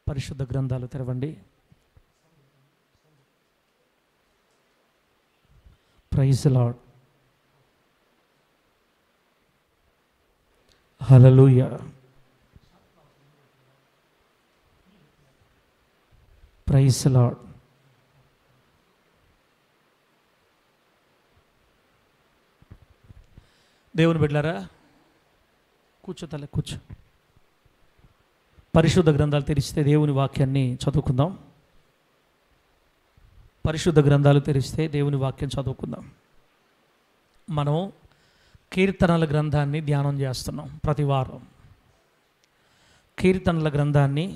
పరిశుద్ధ గ్రంథాలు తెరవండి. Praise the Lord. Hallelujah. Praise the Lord. దేవుని బిడ్డలారా, కూర్చో తల్లి, కూర్చో. పరిశుద్ధ గ్రంథాలు తెరిస్తే దేవుని వాక్యాన్ని చదువుకుందాం. పరిశుద్ధ గ్రంథాలు తెరిస్తే దేవుని వాక్యం చదువుకుందాం. మనం కీర్తనల గ్రంథాన్ని ధ్యానం చేస్తున్నాం. ప్రతి వారం కీర్తనల గ్రంథాన్ని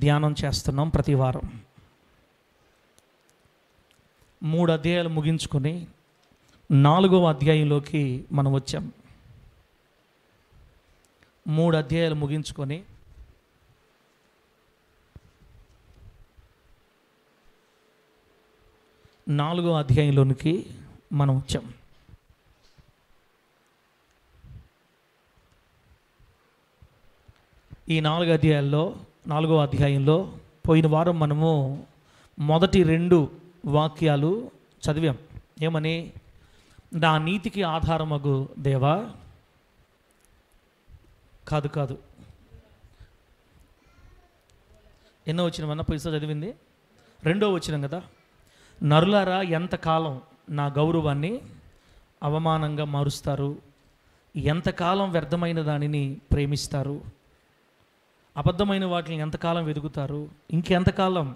ధ్యానం చేస్తున్నాం. ప్రతి వారం 3 అధ్యాయాలు ముగించుకొని 4వ అధ్యాయంలోకి మనం వచ్చాం. 3 అధ్యాయాలు ముగించుకొని 4వ అధ్యాయంలోనికి మనం వచ్చాం. ఈ 4 అధ్యాయాల్లో 4వ అధ్యాయంలో పోయిన వారం మనము మొదటి 2 వాక్యాలు చదివాం. ఏమని? నా నీతికి ఆధారమగు దేవా, కాదు ఎన్నో వచ్చినమన్నా పోయిసా చదివింది 2వ వచనం కదా. నరులారా, ఎంతకాలం నా గౌరవాన్ని అవమానంగా మారుస్తారు, ఎంతకాలం వ్యర్థమైన దానిని ప్రేమిస్తారు, అబద్ధమైన వాటిని ఎంతకాలం వెతుకుతారు, ఇంకెంతకాలం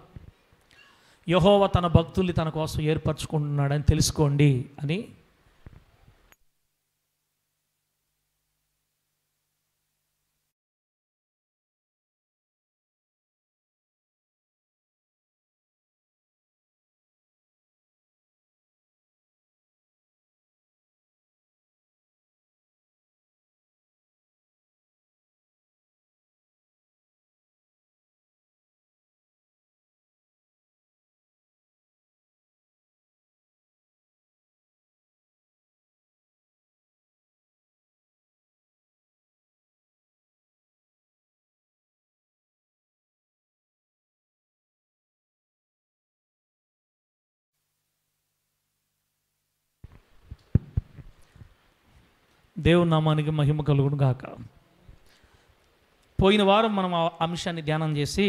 యెహోవా తన భక్తుల్ని తన కోసం ఏర్పరచుకుంటున్నాడని తెలుసుకోండి అని దేవుని నామానికి మహిమ కలుగును గాక. పోయిన వారం మనం ఆ అంశాన్ని ధ్యానం చేసి,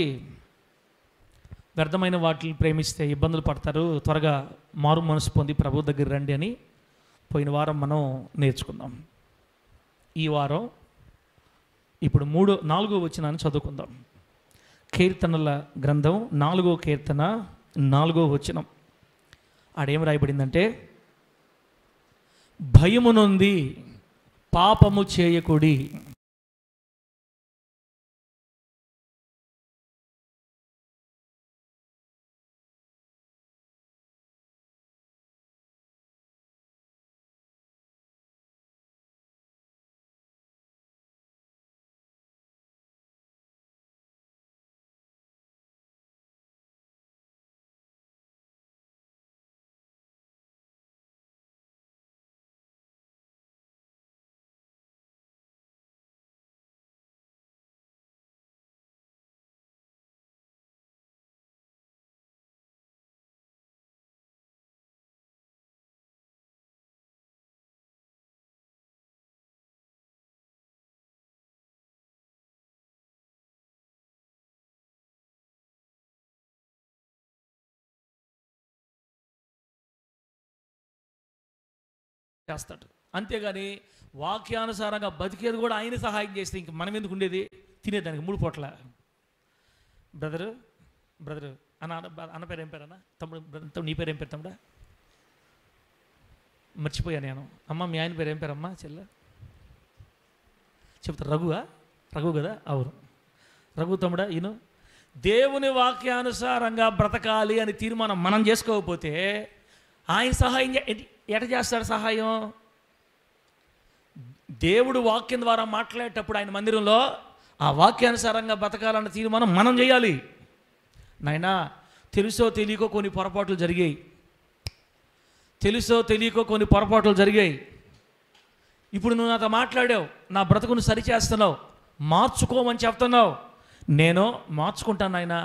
వ్యర్థమైన వాటిని ప్రేమిస్తే ఇబ్బందులు పడతారు, త్వరగా మారు మనసు పొంది ప్రభు దగ్గర రండి అని పోయిన వారం మనం నేర్చుకుందాం. ఈ వారం ఇప్పుడు 4వ వచనాన్ని చదువుకుందాం. కీర్తనల గ్రంథం 4వ కీర్తన 4వ వచనం. ఆడేం రాయబడిందంటే, భయము నొంది పాపము చేయకుడి, చేస్తాడు. అంతేగాని వాక్యానుసారంగా బతికేది కూడా ఆయన సహాయం చేస్తే ఇంక మనం ఎందుకు ఉండేది? తినేదానికి 3 పూట్ల. బ్రదరు అన్న పేరు ఏం పేరన్నా? తమ్ముడు నీ పేరు ఏం పేరు తమ్ముడా? మర్చిపోయా నేను. అమ్మ మీ ఆయన పేరు ఏం పేరమ్మా? చెల్లె చెప్తా. రఘు కదా? అవును, రఘు తమ్ముడా. ఈయన దేవుని వాక్యానుసారంగా బ్రతకాలి అని తీర్మానం మనం చేసుకోకపోతే ఆయన సహాయం ఎట చేస్తాడు? సహాయం దేవుడు వాక్యం ద్వారా మాట్లాడేటప్పుడు ఆయన మందిరంలో ఆ వాక్యానుసారంగా బ్రతకాలన్న తీర్మానం మనం చేయాలి. నాయనా, తెలుసో తెలియకో కొన్ని పొరపాట్లు జరిగాయి, ఇప్పుడు నువ్వు నాతో మాట్లాడావు, నా బ్రతుకును సరిచేస్తున్నావు, మార్చుకోమని చెప్తున్నావు. నేను మార్చుకుంటాను ఆయన,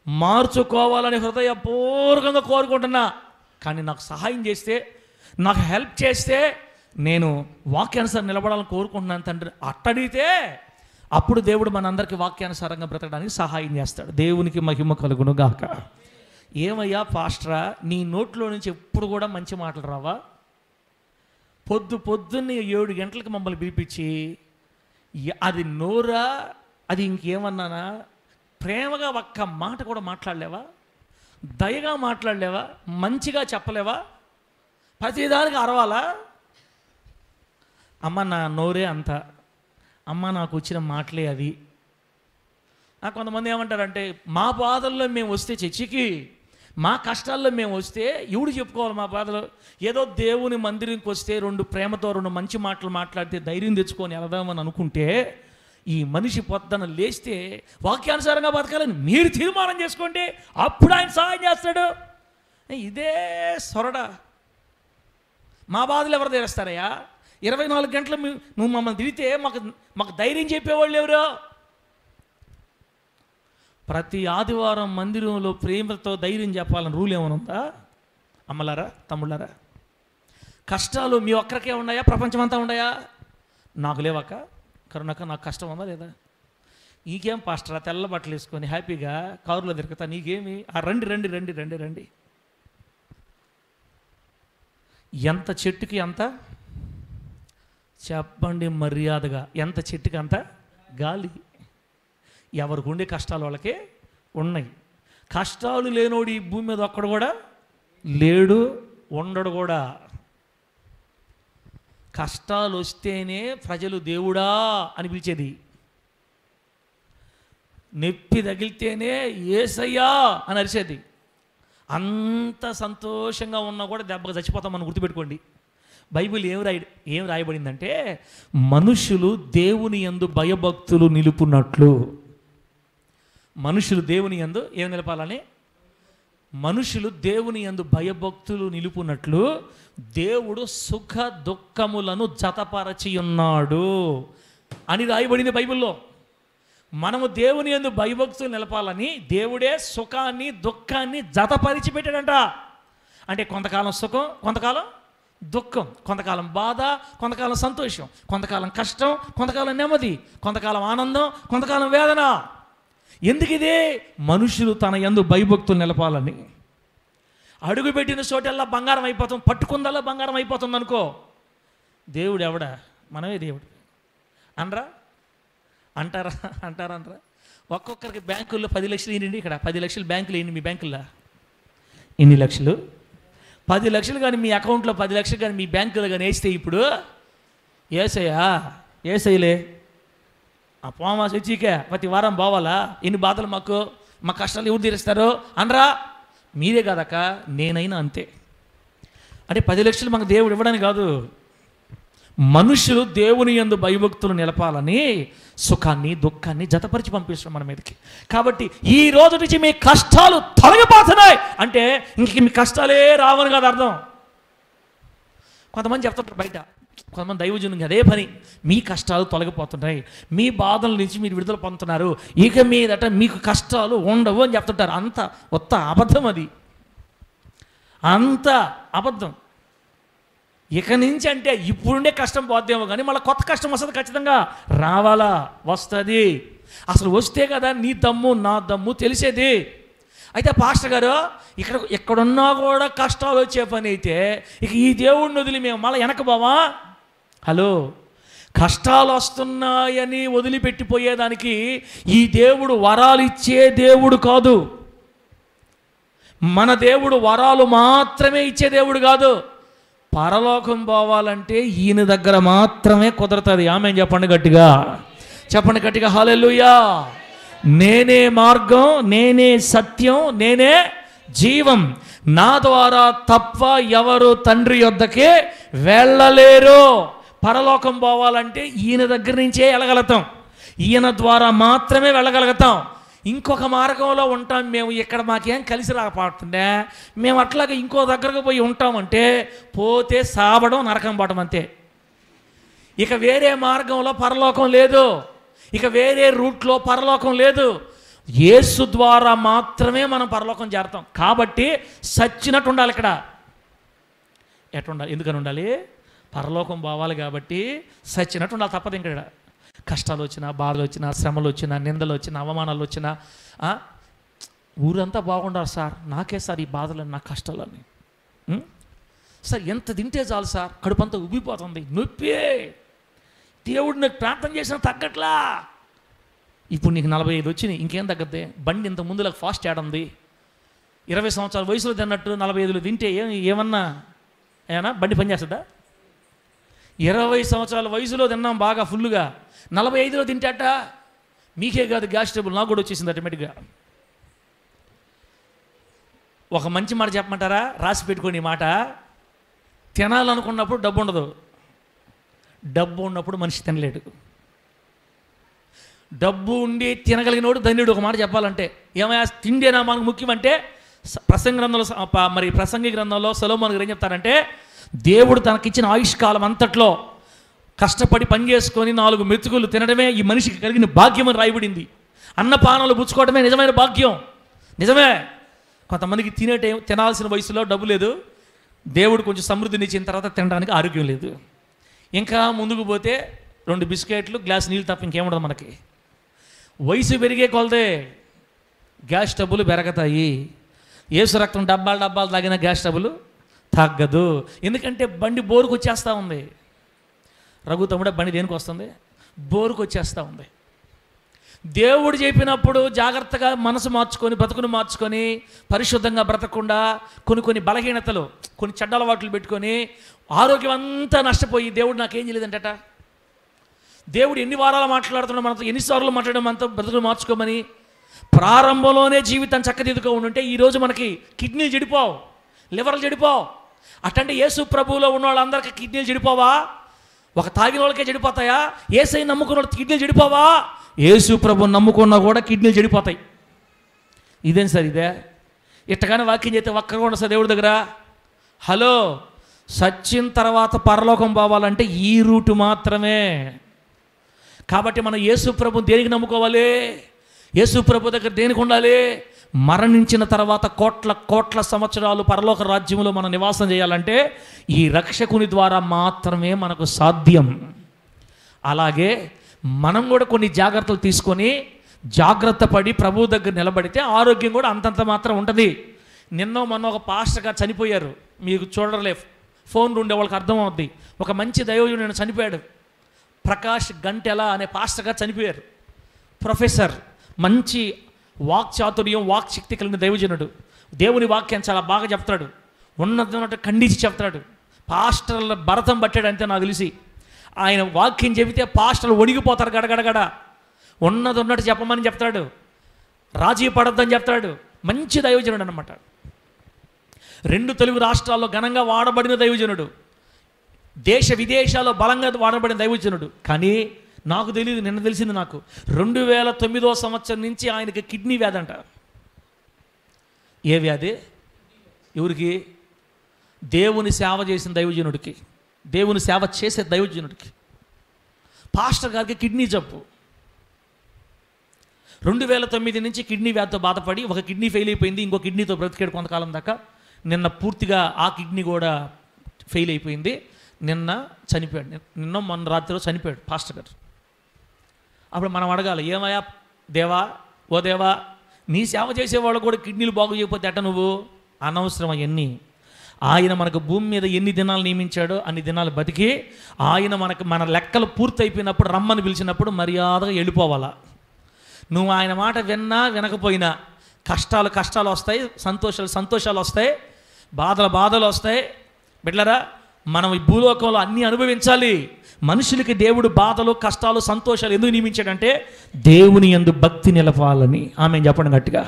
మార్చుకోవాలని హృదయపూర్వకంగా కోరుకుంటున్నా. కానీ నాకు సహాయం చేస్తే, నాకు హెల్ప్ చేస్తే నేను వాక్యానుసారం నిలబడాలని కోరుకుంటున్నాను తండ్రి అట్టడిగితే అప్పుడు దేవుడు మనందరికీ వాక్యానుసారంగా బ్రతకడానికి సహాయం చేస్తాడు. దేవునికి మహిమ కలుగును గాక. ఏమయ్యా పాస్టరా, నీ నోట్లో నుంచి ఎప్పుడు కూడా మంచి మాటలు రావా? పొద్దున్నే 7 గంటలకు మమ్మల్ని పిలిపించి అది నోరా, అది ఇంకేమన్నానా, ప్రేమగా ఒక్క మాట కూడా మాట్లాడలేవా? దయగా మాట్లాడలేవా? మంచిగా చెప్పలేవా? ప్రతిదానికి అరవాలా? అమ్మ నా నోరే అంత, అమ్మ నాకు వచ్చిన మాటలే అవి. కొంతమంది ఏమంటారంటే, మా బాధల్లో మేము వస్తే చర్చికి, మా కష్టాల్లో మేము వస్తే ఎవడు చెప్పుకోవాలి మా బాధలు? ఏదో దేవుని మందిరంకి వస్తే 2 ప్రేమతో 2 మంచి మాటలు మాట్లాడితే ధైర్యం తెచ్చుకొని వెళదామని అనుకుంటే, ఈ మనిషి పొద్దున లేస్తే వాక్యానుసారంగా బతకాలని మీరు తీర్మానం చేసుకోండి, అప్పుడు ఆయన సహాయం చేస్తాడు. ఇదే సొరడ. మా బాధలు ఎవరు తీరుస్తారయ్యా? 24 గంటలు నువ్వు మమ్మల్ని తిరిగితే మాకు ధైర్యం చెప్పేవాళ్ళు ఎవరో? ప్రతి ఆదివారం మందిరంలో ప్రేమతో ధైర్యం చెప్పాలని రూల్ ఏమైనా ఉందా? అమ్మలారా, తమ్ముళ్ళారా, కష్టాలు మీ ఒక్కరికే ఉన్నాయా? ప్రపంచమంతా ఉన్నాయా? నాకు లేవక్క, కరుణక్క, నాకు కష్టం ఉందా లేదా? నీకేం పాస్టరా, తెల్ల బట్టలు వేసుకొని హ్యాపీగా కారులో తిరుగుతా, నీకేమి? రండి రండి రండి రండి రండి. ఎంత చెట్టుకి అంత చెప్పండి మర్యాదగా, ఎంత చెట్టుకి అంత గాలి. ఎవరికి ఉండే కష్టాలు వాళ్ళకే ఉన్నాయి. కష్టాలు లేనోడు ఈ భూమి మీద ఒక్కడు కూడా లేడు, ఉండడు కూడా. కష్టాలు వస్తేనే ప్రజలు దేవుడా అని పిలిచేది, నొప్పి తగిలితేనే యేసయ్యా అని అరిచేది. అంత సంతోషంగా ఉన్నా కూడా దెబ్బగా చచ్చిపోతాం మనం, గుర్తుపెట్టుకోండి. బైబిల్ ఏం రాయబడిందంటే, మనుషులు దేవుని యందు భయభక్తులు నిలుపునట్లు. మనుషులు దేవుని యందు ఏం నిలపాలని? మనుషులు దేవుని యందు భయభక్తులు నిలుపునట్లు దేవుడు సుఖ దుఃఖములను జతపరచి ఉన్నాడు అని రాయబడింది బైబిల్లో. మనము దేవుని యందు భయభక్తులు నిలపాలని దేవుడే సుఖాన్ని దుఃఖాన్ని జతపరిచి పెట్టాడంట. అంటే కొంతకాలం సుఖం, కొంతకాలం దుఃఖం, కొంతకాలం బాధ, కొంతకాలం సంతోషం, కొంతకాలం కష్టం, కొంతకాలం నెమ్మది, కొంతకాలం ఆనందం, కొంతకాలం వేదన. ఎందుకు ఇదే? మనుషులు తన యందు భయభక్తులు నిలపాలని. అడుగుపెట్టిన చోటల్లా బంగారం అయిపోతాం, పట్టుకుందల్లా బంగారం అయిపోతుంది అనుకో. దేవుడు ఎవడా? మనమే దేవుడు అనరా? అంటారా? ఒక్కొక్కరికి బ్యాంకుల్లో 10 లక్షలు వేయండి. ఇక్కడ 10 లక్షలు బ్యాంకులు వేయండి. మీ బ్యాంకుల్లో ఎన్ని లక్షలు? 10 లక్షలు కానీ మీ అకౌంట్లో 10 లక్షలు కానీ మీ బ్యాంకులో కానీ వేస్తే ఇప్పుడు ఏసయ్యలే ఆ పోమాస్ వచ్చాక ప్రతి వారం పోవాలా? ఎన్ని బాధలు మాకు, మా కష్టాలు ఎవరు తీరుస్తారు అనరా? మీరే కాదక్క, నేనైనా అంతే. అంటే 10 లక్షలు మాకు దేవుడు ఇవ్వడానికి కాదు, మనుషులు దేవుని యందు భయభక్తులు నిలపాలని సుఖాన్ని దుఃఖాన్ని జతపరిచి పంపిస్తున్నాం మన మీదకి. కాబట్టి ఈ రోజు నుంచి మీ కష్టాలు తొలగిపోతున్నాయి అంటే ఇంక మీ కష్టాలే రావని కాదు అర్థం. కొంతమంది చెప్తుంటారు బయట, కొంతమంది దైవజనునికి అదే పని, మీ కష్టాలు తొలగిపోతున్నాయి, మీ బాధల నుంచి మీరు విడుదల పొందుతున్నారు, ఇక మీదట మీకు కష్టాలు ఉండవు అని చెప్తుంటారు. అంత ఒత్త అబద్ధం, అది అంత అబద్ధం. ఇక నుంచి అంటే ఇప్పుడుండే కష్టం పోద్దేమో కానీ మళ్ళీ కొత్త కష్టం వస్తుంది, ఖచ్చితంగా రావాలా, వస్తుంది. అసలు వస్తే కదా నీ దమ్ము నా దమ్ము తెలిసేది. అయితే పాస్టర్ గారు ఎక్కడున్నా కూడా కష్టాలు వచ్చే పని అయితే ఇక ఈ దేవుడిని వదిలి మేము మళ్ళీ వెనక బావా? హలో, కష్టాలు వస్తున్నాయని వదిలిపెట్టిపోయేదానికి ఈ దేవుడు వరాలు ఇచ్చే దేవుడు కాదు. మన దేవుడు వరాలు మాత్రమే ఇచ్చే దేవుడు కాదు. పరలోకం పోవాలంటే ఈయన దగ్గర మాత్రమే కుదరతుంది. ఆమేన్ చెప్పండి గట్టిగా, చెప్పండి గట్టిగా హల్లెలూయా. నేనే మార్గం, నేనే సత్యం, నేనే జీవం, నా ద్వారా తప్ప ఎవరు తండ్రి యొద్దకే వెళ్ళలేరు. పరలోకం పోవాలంటే ఈయన దగ్గర నుంచే వెళ్ళగలుగుతాం, ఈయన ద్వారా మాత్రమే వెళ్ళగలుగుతాం. ఇంకొక మార్గంలో ఉంటాం మేము, ఇక్కడ మాకేం కలిసి రాకపోతుండే మేము అట్లాగే ఇంకో దగ్గరకు పోయి ఉంటామంటే పోతే సావడం, నరకం పడడం అంతే. ఇక వేరే మార్గంలో పరలోకం లేదు. ఇక వేరే రూట్లో పరలోకం లేదు. యేసు ద్వారా మాత్రమే మనం పరలోకం చేరతాం. కాబట్టి సచ్చినట్టు ఉండాలి. ఇక్కడ ఎట్టుండాలి? ఎందుకని ఉండాలి? పరలోకం పోవాలి కాబట్టి సచ్చినట్టు ఉండాలి. తప్పదు. ఇక్కడ కష్టాలు వచ్చినా, బాధలు వచ్చినా, శ్రమలు వచ్చినా, నిందలు వచ్చినా, అవమానాలు వచ్చినా, ఊరంతా బాగుండాలి సార్, నాకే సార్ ఈ బాధలని, నా కష్టాలని. సార్ ఎంత తింటే చాలు సార్, కడుపంతా ఉబ్బిపోతుంది, నొప్పి, దేవుడు నాకు ప్రార్థన చేసిన తగ్గట్లా. ఇప్పుడు నీకు 45 వచ్చినాయి, ఇంకేం తగ్గద్దే? బండి ఇంత ముందులకు ఫాస్ట్ ఏడుంది. 20 సంవత్సరాల వయసులో తిన్నట్టు 45లో తింటే ఏమన్నా బండి పనిచేస్తుందా? 20 సంవత్సరాల వయసులో తిన్నాం బాగా ఫుల్గా, 45లో తింటాట. మీకే కాదు, గ్యాస్ ట్రబుల్ నాకు కూడా వచ్చేసింది ఆటోమేటిక్గా. ఒక మంచి మాట చెప్పమంటారా? రాసి పెట్టుకోండి ఈ మాట. తినాలనుకున్నప్పుడు డబ్బు ఉండదు, డబ్బు ఉన్నప్పుడు మనిషి తినలేడు. డబ్బు ఉండి తినగలిగినోడు ధన్యుడు. ఒక మాట చెప్పాలంటే ఏమయ్యా, తిండేనా మనకు ముఖ్యమంటే, ప్రసంగి గ్రంథంలో సొలొమోను గారు ఏం చెప్తారంటే, దేవుడు తనకిచ్చిన ఆయుష్కాలం అంతట్లో కష్టపడి పని చేసుకొని 4 మెతుకులు తినడమే ఈ మనిషికి కలిగిన భాగ్యం అని రాయబడింది. అన్నపానాలు పుచ్చుకోవడమే నిజమైన భాగ్యం. నిజమే, కొంతమందికి తినాల్సిన వయసులో డబ్బు లేదు, దేవుడు కొంచెం సమృద్ధిని ఇచ్చిన తర్వాత తినడానికి ఆరోగ్యం లేదు. ఇంకా ముందుకు పోతే 2 బిస్కెట్లు, గ్లాస్ నీళ్ళు తప్ప ఇంకేముండదు మనకి. వయసు పెరిగే కొలదే గ్యాస్ ట్రబుల్ పెరగతాయి. ఏసు రక్తం డబ్బాలు తాగిన గ్యాస్ ట్రబుల్ తగ్గదు. ఎందుకంటే బండి బోరుకు వచ్చేస్తూ ఉంది. రఘు తమ్ముడే, బండి దేనికి వస్తుంది? బోరుకు వచ్చేస్తూ ఉంది. దేవుడు చెప్పినప్పుడు జాగ్రత్తగా మనసు మార్చుకొని, బ్రతుకును మార్చుకొని, పరిశుద్ధంగా బ్రతకకుండా కొన్ని బలహీనతలు, కొన్ని చెడ్డ అలవాట్లు పెట్టుకొని ఆరోగ్యం అంతా నష్టపోయి, దేవుడు నాకేం చేయలేదంటట. దేవుడు ఎన్ని వారాలు మాట్లాడుతున్నాడు మనతో, ఎన్నిసార్లు మాట్లాడడం మనతో, బ్రతుకును మార్చుకోమని. ప్రారంభంలోనే జీవితం చక్కదిద్దుకో ఉంటే ఈరోజు మనకి కిడ్నీలు చెడిపోవు, లివర్లు చెడిపోవు. అట్టంటే యేసు ప్రభువులో ఉన్న వాళ్ళందరికీ కిడ్నీలు చెడిపోవా? ఒక తాగిన వాళ్ళకే చెడిపోతాయా? యేసై నమ్ముకున్న వాళ్ళకి కిడ్నీలు చెడిపోవా? యేసు ప్రభు నమ్ముకున్నా కూడా కిడ్నీలు చెడిపోతాయి. ఇదేం సార్? ఇదే ఇట్టగానే వాక్యం చేస్తే ఒక్కగా ఉండదు సార్ దేవుడి దగ్గర. హలో, సచ్చిన తర్వాత పరలోకం పోవాలంటే ఈ రూటు మాత్రమే. కాబట్టి మనం యేసు ప్రభు దేనికి నమ్ముకోవాలి? యేసు ప్రభు దగ్గర దేనికి ఉండాలి? మరణించిన తర్వాత కోట్ల సంవత్సరాలు పరలోక రాజ్యంలో మనం నివాసం చేయాలంటే ఈ రక్షకుని ద్వారా మాత్రమే మనకు సాధ్యం. అలాగే మనం కూడా కొన్ని జాగ్రత్తలు తీసుకొని జాగ్రత్త పడి ప్రభువు దగ్గర నిలబడితే ఆరోగ్యం కూడా అంతంత మాత్రం ఉంటుంది. మొన్న ఒక పాస్టర్ గారు చనిపోయారు. మీకు చూడలే, ఫోన్లు ఉండే వాళ్ళకి అర్థమవుద్ది. ఒక మంచి దైవజనుడు చనిపోయాడు. ప్రకాష్ గంటెల అనే పాస్టర్ గారు చనిపోయారు. ప్రొఫెసర్, మంచి వాక్చాతుర్యం, వాక్శక్తి కలిగిన దైవజనుడు. దేవుని వాక్యాన్ని చాలా బాగా చెప్తాడు, ఉన్నట్టు ఖండించి చెప్తాడు. పాస్టర్ల భరతం పట్టాడు అంతే నాకు తెలిసి. ఆయన వాక్యం చెబితే పాస్టర్లు ఒడిగిపోతారు గడగడగడ. ఉన్నట్టు చెప్పమని చెప్తాడు, రాజీ పడద్దని చెప్తాడు. మంచి దైవజనుడు అన్నమాట. 2 తెలుగు రాష్ట్రాల్లో ఘనంగా వాడబడిన దైవజనుడు, దేశ విదేశాల్లో బలంగా వాడబడిన దైవజనుడు. కానీ నాకు తెలియదు, నిన్న తెలిసింది నాకు, 2009వ సంవత్సరం నుంచి ఆయనకి కిడ్నీ వ్యాధి అంట. ఏ వ్యాధి? ఎవరికి? దేవుని సేవ చేసిన దైవజనుడికి, దేవుని సేవ చేసే దైవజనుడికి, పాస్టర్ గారికి కిడ్నీ జబ్బు. 2009 నుంచి కిడ్నీ వ్యాధితో బాధపడి ఒక కిడ్నీ ఫెయిల్ అయిపోయింది, ఇంకో కిడ్నీతో బ్రతికాడు కొంతకాలం దాకా. నిన్న పూర్తిగా ఆ కిడ్నీ కూడా ఫెయిల్ అయిపోయింది. నిన్న చనిపోయాడు. మొన్న రాత్రిలో చనిపోయాడు పాస్టర్ గారు. అప్పుడు మనం అడగాలి, ఏమయ్యా దేవా, ఓ దేవా, నీ సేవ చేసేవాళ్ళు కూడా కిడ్నీలు బాగు చేయకపోతే అట్ట నువ్వు? అనవసరం అవన్నీ. ఆయన మనకు భూమి మీద ఎన్ని దినాలు నియమించాడో అన్ని దినాలు బతికి ఆయన మన లెక్కలు పూర్తయిపోయినప్పుడు రమ్మని పిలిచినప్పుడు మర్యాదగా వెళ్ళిపోవాలా. నువ్వు ఆయన మాట విన్నా వినకపోయినా కష్టాలు వస్తాయి, సంతోషాలు వస్తాయి, బాధలు వస్తాయి. బిడ్డలారా, మనం ఈ భూలోకంలో అన్నీ అనుభవించాలి. మనుషులకి దేవుడు బాధలు, కష్టాలు, సంతోషాలు ఎందుకు నియమించాడంటే దేవుని యందు భక్తి నిలపాలని. ఆమె చెప్పండి గట్టిగా.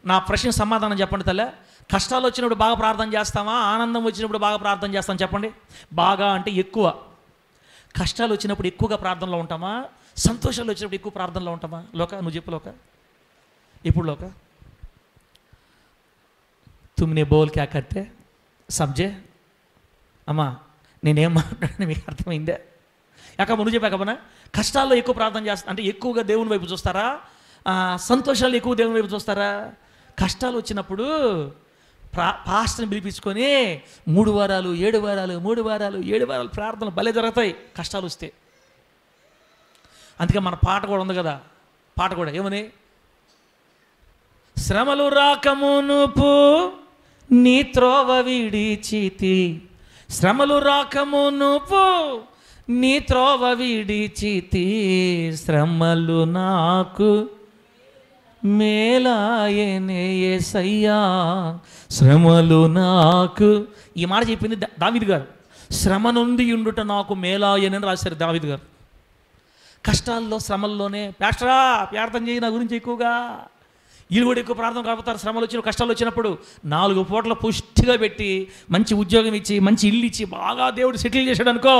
నా ప్రశ్న సమాధానం చెప్పండి తల్లి. కష్టాలు వచ్చినప్పుడు బాగా ప్రార్థన చేస్తామా? ఆనందం వచ్చినప్పుడు బాగా ప్రార్థన చేస్తాం? చెప్పండి. బాగా అంటే ఎక్కువ. కష్టాలు వచ్చినప్పుడు ఎక్కువగా ప్రార్థనలో ఉంటామా? సంతోషాలు వచ్చినప్పుడు ఎక్కువ ప్రార్థనలో ఉంటామా? లోక, నువ్వు చెప్పు లోక. ఇప్పుడు లోక, తుమ్నే బోల్ క్యా కర్తే సబ్జే. అమ్మా, నేనేం మాట్లాడాను మీకు అర్థమైందే? ఎక్క నువ్వు చెప్పాకమన్నా కష్టాల్లో ఎక్కువ ప్రార్థన చేస్తా అంటే ఎక్కువగా దేవుని వైపు చూస్తారా, సంతోషాలు ఎక్కువ దేవుని వైపు చూస్తారా? కష్టాలు వచ్చినప్పుడు పాస్టర్ని పిలిపించుకొని 3 వారాలు 7 వారాలు 3 వారాలు 7 వారాలు ప్రార్థనలు భలే జరుగుతాయి కష్టాలు వస్తే. అందుకే మన పాట కూడా ఉంది కదా, పాట కూడా ఏమని, శ్రమలు రాకమునుపు నీ త్రోవ విడిచితి, శ్రమలు రాకమునుపు నీ త్రోవ విడిచితి, శ్రమలు నాకు మేలాయనే యేసయ్యా, శ్రమలు నాకు. ఈ మాట చెప్పింది దావీదు గారు. శ్రమ నుండి ఉండుట నాకు మేలాయనని రాశారు దావీదు గారు. కష్టాల్లో శ్రమల్లోనే పాస్టరా ప్రార్థన చేయి నా గురించి ఎక్కువగా, వీళ్ళు కూడా ఎక్కువ ప్రార్థన కాకపోతారు. శ్రమలు వచ్చిన కష్టాలు వచ్చినప్పుడు 4 పూటల పుష్టిగా పెట్టి మంచి ఉద్యోగం ఇచ్చి మంచి ఇల్లు ఇచ్చి బాగా దేవుడు సెటిల్ చేశాడు అనుకో,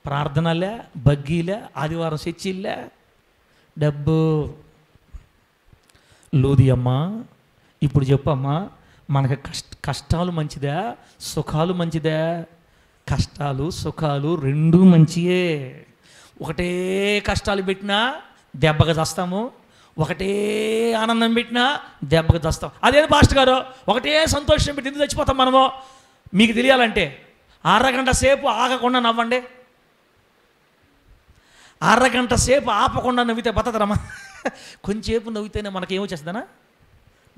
ప్రార్థనలే బగ్గీలే ఆదివారం చర్చిలే డబ్బు. లూది అమ్మా ఇప్పుడు చెప్పమ్మా, మనకి కష్టాలు మంచిదా సుఖాలు మంచిదా? కష్టాలు సుఖాలు రెండూ మంచియే. ఒకటే కష్టాలు పెట్టినా దెబ్బగా చస్తాము, ఒకటే ఆనందం పెట్టినా దెబ్బగా చస్తాం. అదేంటి పాస్టర్ గారు ఒకటే సంతోషం పెట్టి ఎందుకు చచ్చిపోతాం మనము? మీకు తెలియాలంటే అరగంట సేపు ఆగకుండా నవ్వండి, అరగంట సేపు ఆపకుండా నవ్వితే బతకరమ్మా. కొంచెంసేపు నవ్వితేనే మనకేమొచ్చేస్తుందనా,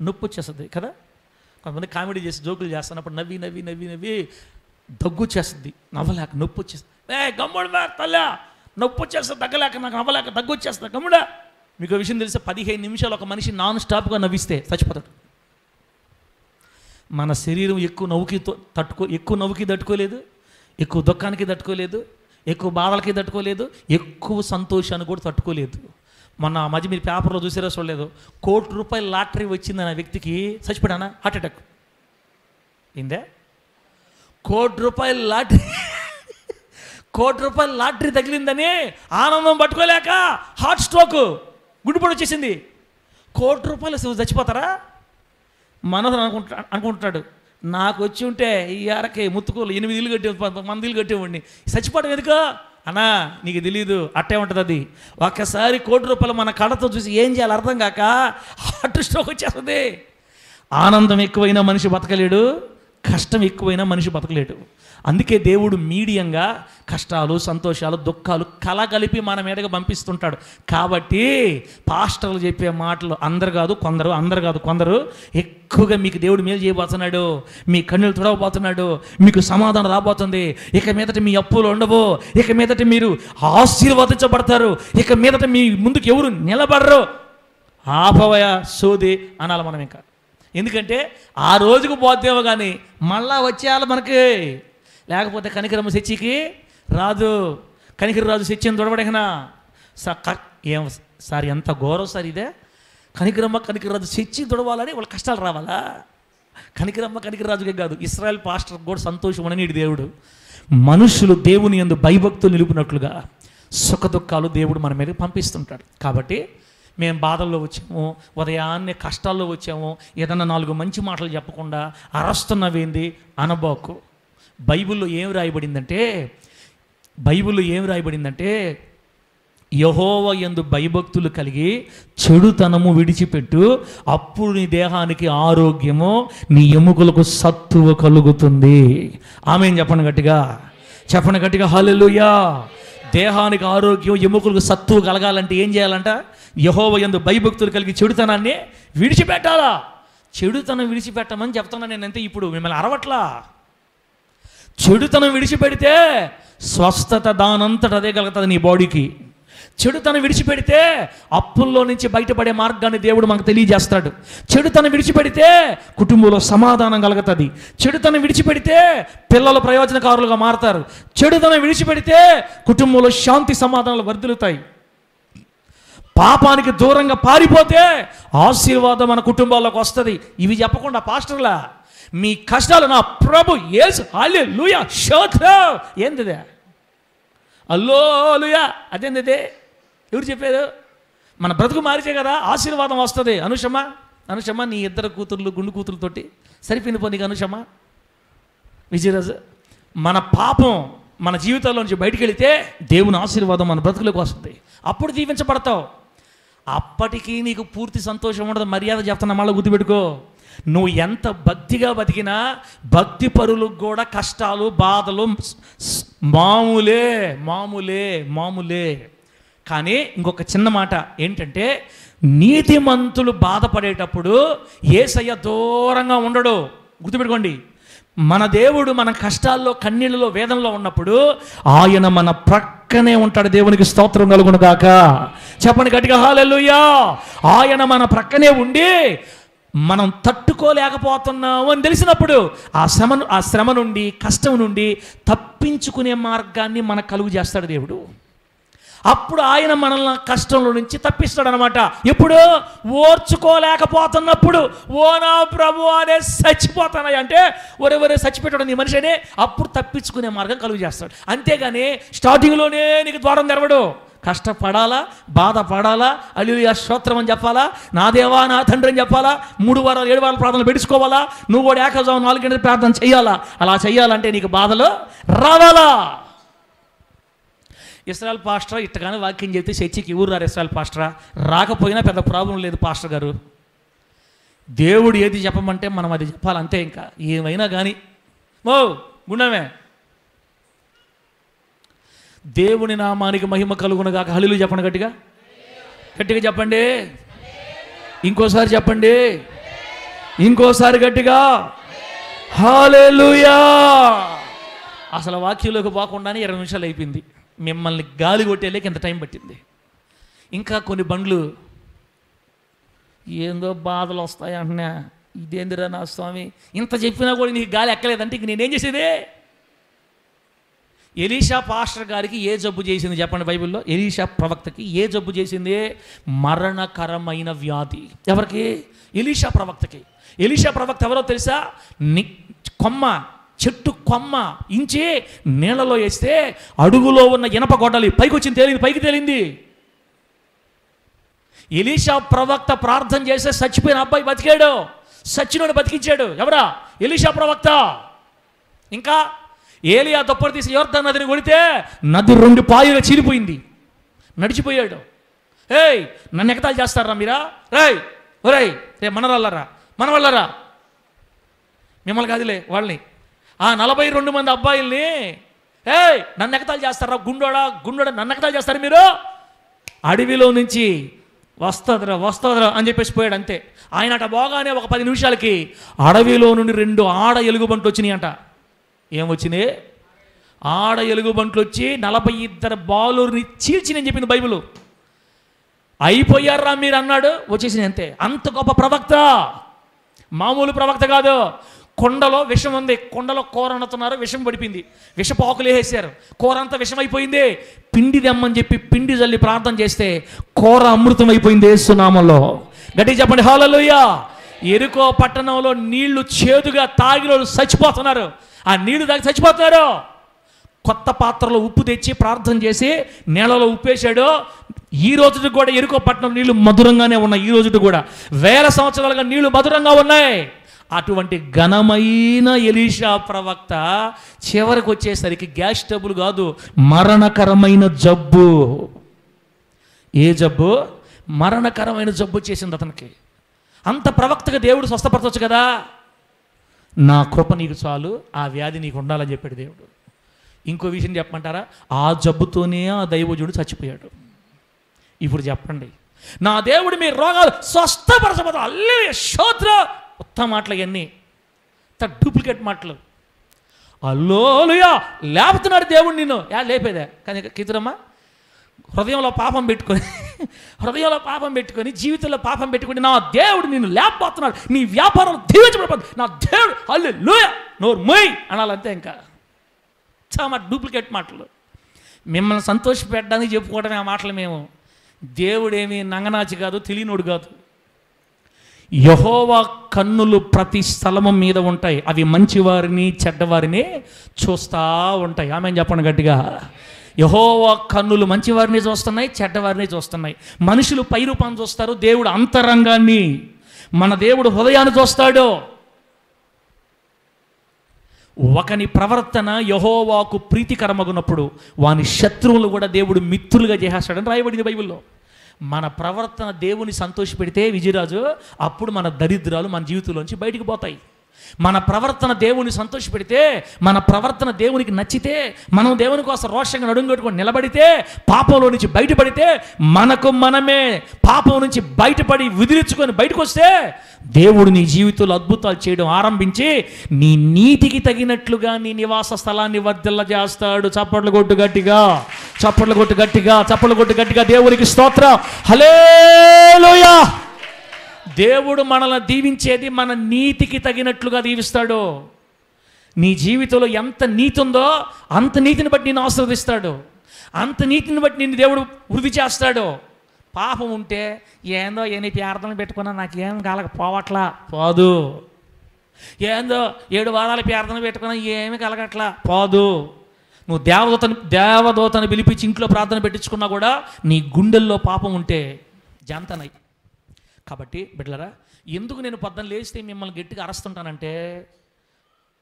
నొప్పి వచ్చేస్తుంది కదా. కొంతమంది కామెడీ చేసి జోకులు చేస్తున్నప్పుడు నవ్వి నవ్వి నవ్వి నవ్వి దగ్గు వచ్చేస్తుంది, నవ్వలేక నొప్పి వచ్చేస్తుంది. గమ్ముడు తల్లా నొప్పి వచ్చేస్తుంది, దగ్గలేక నాకు నవ్వలేక దగ్గు వచ్చేస్తుంది గమ్ముడా. మీకు విషయం తెలిస్తే 15 నిమిషాలు ఒక మనిషి నాన్ స్టాప్గా నవ్విస్తే చచ్చిపోతాడు. మన శరీరం ఎక్కువ నవ్వుకి తట్టుకోలేదు, ఎక్కువ దుఃఖానికి తట్టుకోలేదు, ఎక్కువ బాధలకి తట్టుకోలేదు, ఎక్కువ సంతోషాన్ని కూడా తట్టుకోలేదు. మొన్న మధ్య మీరు పేపర్లో చూసారో చూడలేదు, ₹1 కోటి లాటరీ వచ్చింది ఆ వ్యక్తికి, చచ్చిపోయానా హార్ట్ అటాక్ ఏందే. ₹1 కోటి లాటరీ ₹1 కోటి లాటరీ తగిలిందని ఆనందం పట్టుకోలేక హార్ట్ స్ట్రోక్ గుండెపోటు వచ్చేసింది. ₹1 కోటి చచ్చిపోతారా? మనోహర్ అనుకుంటున్నాడు నాకు వచ్చి ఉంటే ఈ అరకే ముత్తుకోలు 8 ఇల్లు కట్టే 10 ఇల్లు కట్టేవాడిని, చచ్చిపోవడం ఎందుకో అన్నా నీకు తెలీదు, అట్టే ఉంటుంది అది. ఒక్కసారి ₹1 కోటి మన కళ్ళతో చూసి ఏం చేయాలి అర్థం కాక హార్ట్ స్ట్రోక్ వచ్చేస్తుంది. ఆనందం ఎక్కువైనా మనిషి బతకలేడు, కష్టం ఎక్కువైనా మనిషి బతకలేడు. అందుకే దేవుడు మీడియంగా కష్టాలు సంతోషాలు దుఃఖాలు కలగలిపి మన మీదగా పంపిస్తుంటాడు. కాబట్టి పాస్టర్లు చెప్పే మాటలు అందరు కాదు కొందరు ఎక్కువగా మీకు దేవుడు మేలు చేయబోతున్నాడు, మీ కన్నులు తుడవబోతున్నాడు, మీకు సమాధానం రాబోతుంది, ఇక మీదట మీ అప్పులు ఉండవు, ఇక మీదట మీరు ఆశీర్వదించబడతారు, ఇక మీదట మీ ముందుకు ఎవరు నిలబడరు, ఆపవయ సోది అనాలి మనం. ఇంకా ఎందుకంటే ఆ రోజుకు పోతేమో కానీ మళ్ళా వచ్చేయాలి మనకి, లేకపోతే కనికరమ్మ చర్చికి రాదు. కనికర రాజు చర్చిని దొడబడినా ఏం సార్ ఎంత ఘోరం సార్ ఇదే. కనికరరాజు చర్చి దొడవాలని వాళ్ళ కష్టాలు రావాలా? కనికరరాజుకే కాదు, ఇశ్రాయేల్ పాస్టర్ కూడా సంతోషం అననీడు దేవుడు. మనుషులు దేవుని యందు భయభక్తులు నిలుపునట్లుగా సుఖ దుఃఖాలు దేవుడు మన మీద పంపిస్తుంటాడు. కాబట్టి మేము బాధల్లో వచ్చాము, ఉదయాన్నే కష్టాల్లో వచ్చాము, ఏదన్నా 4 మంచి మాటలు చెప్పకుండా అరస్తున్నవేంది అనబోకు. బైబిల్లో ఏం రాయబడిందంటే యెహోవా యందు భయభక్తులు కలిగి చెడుతనము విడిచిపెట్టు, అప్పుడు నీ దేహానికి ఆరోగ్యము, నీ ఎముకలకు సత్తువ కలుగుతుంది. ఆమేన్ చెప్పండి గట్టిగా హల్లెలూయా. దేహానికి ఆరోగ్యం ఎముకలకు సత్తువ కలగాలంటే ఏం చేయాలంట? యెహోవా యందు భయభక్తులు కలిగి చెడుతనాన్ని విడిచిపెట్టాలా. చెడుతనం విడిచిపెట్టమని చెప్తున్నా నేను. అంతే, ఇప్పుడు మిమ్మల్ని అరవట్లా. చెడుతనం విడిచిపెడితే స్వస్థత దానంతట అదే కలుగుతుంది నీ బాడీకి. చెడుతనం విడిచిపెడితే అప్పుల్లో నుంచి బయటపడే మార్గాన్ని దేవుడు మనకు తెలియజేస్తాడు. చెడుతనం విడిచిపెడితే కుటుంబంలో సమాధానం కలుగుతుంది. చెడుతనం విడిచిపెడితే పిల్లలు ప్రయోజనకారులుగా మారతారు. చెడుతనం విడిచిపెడితే కుటుంబంలో శాంతి సమాధానాలు వర్ధిల్లుతాయి. పాపానికి దూరంగా పారిపోతే ఆశీర్వాదం మన కుటుంబాల్లోకి వస్తుంది. ఇవి చెప్పకుండా పాస్టర్లా మీ కష్టాలు నా ప్రభు యేసు హల్లెలూయా స్తోత్రం ఏందిదే హల్లెలూయా అదేందిదే ఎవరు చెప్పారు? మన బ్రతుకు మారితే కదా ఆశీర్వాదం వస్తుంది. అనుషమ్మ నీ 2 కూతుర్లు గుండు కూతురుతోటి సరిపోయిన నీకు అనుషమ్మ విజయరాజు. మన పాపం మన జీవితంలో నుంచి బయటికి వెళితే దేవుని ఆశీర్వాదం మన బ్రతుకులకు వస్తుంది. అప్పుడు దీవించబడతావు. అప్పటికీ నీకు పూర్తి సంతోషం ఉండదు. మర్యాద చెప్తున్నా, మళ్ళీ గుర్తుపెట్టుకో. నువ్వు ఎంత భక్తిగా బతికినా భక్తి పరులకు కూడా కష్టాలు బాధలు మామూలే మామూలే మామూలే. కానీ ఇంకొక చిన్న మాట ఏంటంటే, నీతిమంతులు బాధపడేటప్పుడు యేసయ్య దూరంగా ఉండడు. గుర్తుపెట్టుకోండి, మన దేవుడు మన కష్టాల్లో కన్నీళ్ళలో వేదనలో ఉన్నప్పుడు ఆయన మన ప్రక్కనే ఉంటాడు. దేవునికి స్తోత్రం కలుగును గాక. చెప్పండి గట్టిగా హల్లెలూయా. ఆయన మన ప్రక్కనే ఉండి మనం తట్టుకోలేకపోతున్నాము అని తెలిసినప్పుడు ఆ శ్రమ నుండి కష్టం నుండి తప్పించుకునే మార్గాన్ని మనకు కలుగు చేస్తాడు దేవుడు. అప్పుడు ఆయన మనల్ని కష్టంలో నుంచి తప్పిస్తాడు అనమాట. ఎప్పుడు? ఓర్చుకోలేకపోతున్నప్పుడు, ఓ నా ప్రభు అనే చచ్చిపోతానయ్య అంటే, ఒరే చచ్చిపెట్టాడు నీ మనిషి అని అప్పుడు తప్పించుకునే మార్గం కలుగు చేస్తాడు. అంతేగాని స్టార్టింగ్లోనే నీకు ద్వారం తెరవడు. కష్టపడాలా, బాధపడాలా, హల్లెలూయా స్తోత్రం అని చెప్పాలా, నా దేవా నా తండ్రి అని చెప్పాలా, 3 వారాలు 7 వారాలు ప్రార్థనలు పెట్టుకోవాలా, నువ్వు కూడా ఏకజాము 4 గంటలు ప్రార్థన చేయాలా. అలా చేయాలంటే నీకు బాధలు రావాలా. ఇస్రాయల్ పాస్టర్ ఇట్టగానే వాక్యం చెప్తే చర్చికి ఊరు రారు. ఇస్రాయల్ పాస్టరా రాకపోయినా పెద్ద ప్రాబ్లం లేదు పాస్టర్ గారు. దేవుడు ఏది చెప్పమంటే మనం అది చెప్పాలి అంతే. ఇంకా ఏమైనా కానీ గుండమే. దేవుని నామానికి మహిమ కలుగును గాక. హల్లెలూయా చెప్పండి గట్టిగా, గట్టిగా చెప్పండి. ఇంకోసారి చెప్పండి, ఇంకోసారి గట్టిగా హల్లెలూయా. అసలు వాక్యంలోకి పోకుండానే 20 నిమిషాలు అయిపోయింది. మిమ్మల్ని గాలి కొట్టేలేక ఇంత టైం పట్టింది. ఇంకా కొన్ని బండ్లు ఏందో బాధలు వస్తాయి అంటున్నా. ఇదేందిరా నా స్వామి, ఇంత చెప్పినా కూడా నీకు గాలి ఎక్కలేదంటే ఇంక నేనేం చేసేది? ఎలీషా పాస్టర్ గారికి ఏ జబ్బు చేసింది చెప్పండి బైబిల్లో? ఎలీషా ప్రవక్తకి ఏ జబ్బు చేసింది? మరణకరమైన వ్యాధి. ఎవరికి? ఎలీషా ప్రవక్తకి. ఎలీషా ప్రవక్త ఎవరో తెలుసా? చెట్టు కొమ్మ ఇంచి నీళ్ళలో వేస్తే అడుగులో ఉన్న ఇనప గొడ్డలి పైకి తేలింది. ఎలీషా ప్రవక్త ప్రార్థన చేస్తే చచ్చిపోయిన అబ్బాయి బతికాడు, సచ్చినోడు బతికించాడు. ఎవరా? ఎలీషా ప్రవక్త. ఇంకా ఏలియా దుప్పటి తీసి యోర్దాను నదిని కొడితే నది 2 పాయలుగా చీలిపోయింది, నడిచిపోయాడు. నన్ను ఎగతాళి చేస్తారా మీరా? రే మనవల్లరా మిమ్మల్ని కాదులే వాళ్ళని, ఆ 42 మంది అబ్బాయిల్ని నన్ను ఎగతాళి చేస్తారా? గుండోడా నన్ను ఎగతాళి చేస్తారు మీరు? అడవిలో నుంచి వస్తుందిరా అని చెప్పేసి పోయాడు అంతే. ఆయన అట పోగానే ఒక 10 నిమిషాలకి అడవిలో నుండి 2 ఆడ ఎలుగుబంట్లు వచ్చినాయి అంట. ఏమొచ్చినాయి? ఆడ ఎలుగుబంట్లు వచ్చి 42 బాలుని చీల్చినని చెప్పింది బైబిల్. అయిపోయారా మీరు అన్నాడు, వచ్చేసింది అంతే. అంత గొప్ప ప్రవక్త, మామూలు ప్రవక్త కాదు. కొండలో విషం ఉంది, కొండలో కూర వండుతున్నారు, విషం పడిపోయింది, విషపాకులు వేసేసారు, కూర అంతా విషం అయిపోయింది. పిండి దెమ్మని చెప్పి పిండి జల్లి ప్రార్థన చేస్తే కూర అమృతం అయిపోయింది యేసు నామములో. గట్టిగా చెప్పండి హల్లెలూయా. ఎరికో పట్టణంలో నీళ్లు చేదుగా తాగిన వాళ్ళు చచ్చిపోతున్నారు. ఆ నీళ్లు తాగి చచ్చిపోతున్నారు. కొత్త పాత్రలో ఉప్పు తెచ్చి ప్రార్థన చేసి నీళ్ళలో ఉప్పేశాడు. ఈ రోజుకి కూడా ఎరికో పట్టణం నీళ్లు మధురంగానే ఉన్నాయి. ఈ రోజుకి కూడా 1000 సంవత్సరాలుగా నీళ్లు మధురంగా ఉన్నాయి. అటువంటి ఘనమైన ఎలీషా ప్రవక్త చివరికి వచ్చేసరికి గ్యాస్ ట్రబుల్ కాదు, మరణకరమైన జబ్బు. ఏ జబ్బు? మరణకరమైన జబ్బు వచ్చేసింది అతనికి. అంత ప్రవక్తగా దేవుడు స్వస్థపరచవచ్చు కదా. నా కృప నీకు చాలు, ఆ వ్యాధి నీకు ఉండాలని చెప్పాడు దేవుడు. ఇంకో విషయం చెప్పమంటారా? ఆ జబ్బుతోనే ఆ దైవజుడు చచ్చిపోయాడు. ఇప్పుడు చెప్పండి, నా దేవుడు మీ రోగాలు స్వస్థపరచబోతా హల్లెలూయా స్తోత్రం. ఉత్తమ మాటలు ఇవన్నీ, డూప్లికేట్ మాటలు. హల్లెలూయా లేపుతున్నాడు దేవుడు నిన్ను. లేపేదా? కానీ కీర్తనమ్మ హృదయంలో పాపం పెట్టుకొని జీవితంలో పాపం పెట్టుకొని నా దేవుడు నిన్ను లేపబోతున్నాడు, నీ వ్యాపారం దీవించబడిపోతుంది, నా దేవుడు హల్లెలూయా నోరు మొయ్ అనాలంతే. ఇంకా చాలా డూప్లికేట్ మాటలు. మిమ్మల్ని సంతోషపెట్టడానికి చెప్పుకోవడమే ఆ మాటలు. మేము దేవుడేమి నంగనాచి కాదు, తెలియనోడు కాదు. యెహోవా కన్నులు ప్రతి స్థలము మీద ఉంటాయి, అవి మంచివారిని చెడ్డవారిని చూస్తూ ఉంటాయి. ఆమె చెప్పండి గట్టిగా. యెహోవా కన్నులు మంచివారిని చూస్తున్నాయి, చెడ్డవారిని చూస్తున్నాయి. మనుషులు పై రూపాన్ని చూస్తారు, దేవుడు అంతరంగాన్ని, మన దేవుడు హృదయాన్ని చూస్తాడు. ఒకని ప్రవర్తన యెహోవాకు ప్రీతికరమగునప్పుడు వాని శత్రువులు కూడా దేవుడు మిత్రులుగా చేసేస్తాడని రాయబడింది బైబిల్లో. మన ప్రవర్తన దేవుని సంతోషపెడితే విజయరాజు, అప్పుడు మన దరిద్రాలు మన జీవితంలోంచి బయటికి పోతాయి. మన ప్రవర్తన దేవుని సంతోషపెడితే, మన ప్రవర్తన దేవునికి నచ్చితే, మనం దేవుని కోసం రోషంగా నడుంగొట్టుకొని నిలబడితే, పాపంలో నుంచి బయటపడితే, మనకు మనమే పాపం నుంచి బయటపడి విదిలించుకొని బయటకు వస్తే, దేవుడు నీ జీవితంలో అద్భుతాలు చేయడం ఆరంభించి నీ నీతికి తగినట్లుగా నీ నివాస స్థలాన్ని వర్ధిల్ల చేస్తాడు. చప్పట్లు కొట్టు గట్టిగా, చప్పట్లు కొట్టు గట్టిగా, చప్పట్లు కొట్టు గట్టిగా. దేవునికి స్తోత్రం, హల్లెలూయా. దేవుడు మనల్ని దీవించేది మన నీతికి తగినట్లుగా దీవిస్తాడు. నీ జీవితంలో ఎంత నీతి ఉందో అంత నీతిని బట్టి నిన్ను ఆశీర్వదిస్తాడు, అంత నీతిని బట్టి నిన్ను దేవుడు వృద్ధి చేస్తాడు. పాపం ఉంటే ఏందో ఎన్ని ప్రార్థనలు పెట్టుకున్నా నాకేం కలగపోవట్లా, పోదు. ఏందో 7 వారాలు ప్రార్థన పెట్టుకున్నా ఏమి కలగట్లా, పోదు. నువ్వు దేవదూతను పిలిపించి ఇంట్లో ప్రార్థన పెట్టించుకున్నా కూడా నీ గుండెల్లో పాపం ఉంటే జంతనై. కాబట్టి బిడ్డలారా, ఎందుకు నేను పొద్దున్న లేస్తే మిమ్మల్ని గట్టిగా అరుస్తుంటానంటే,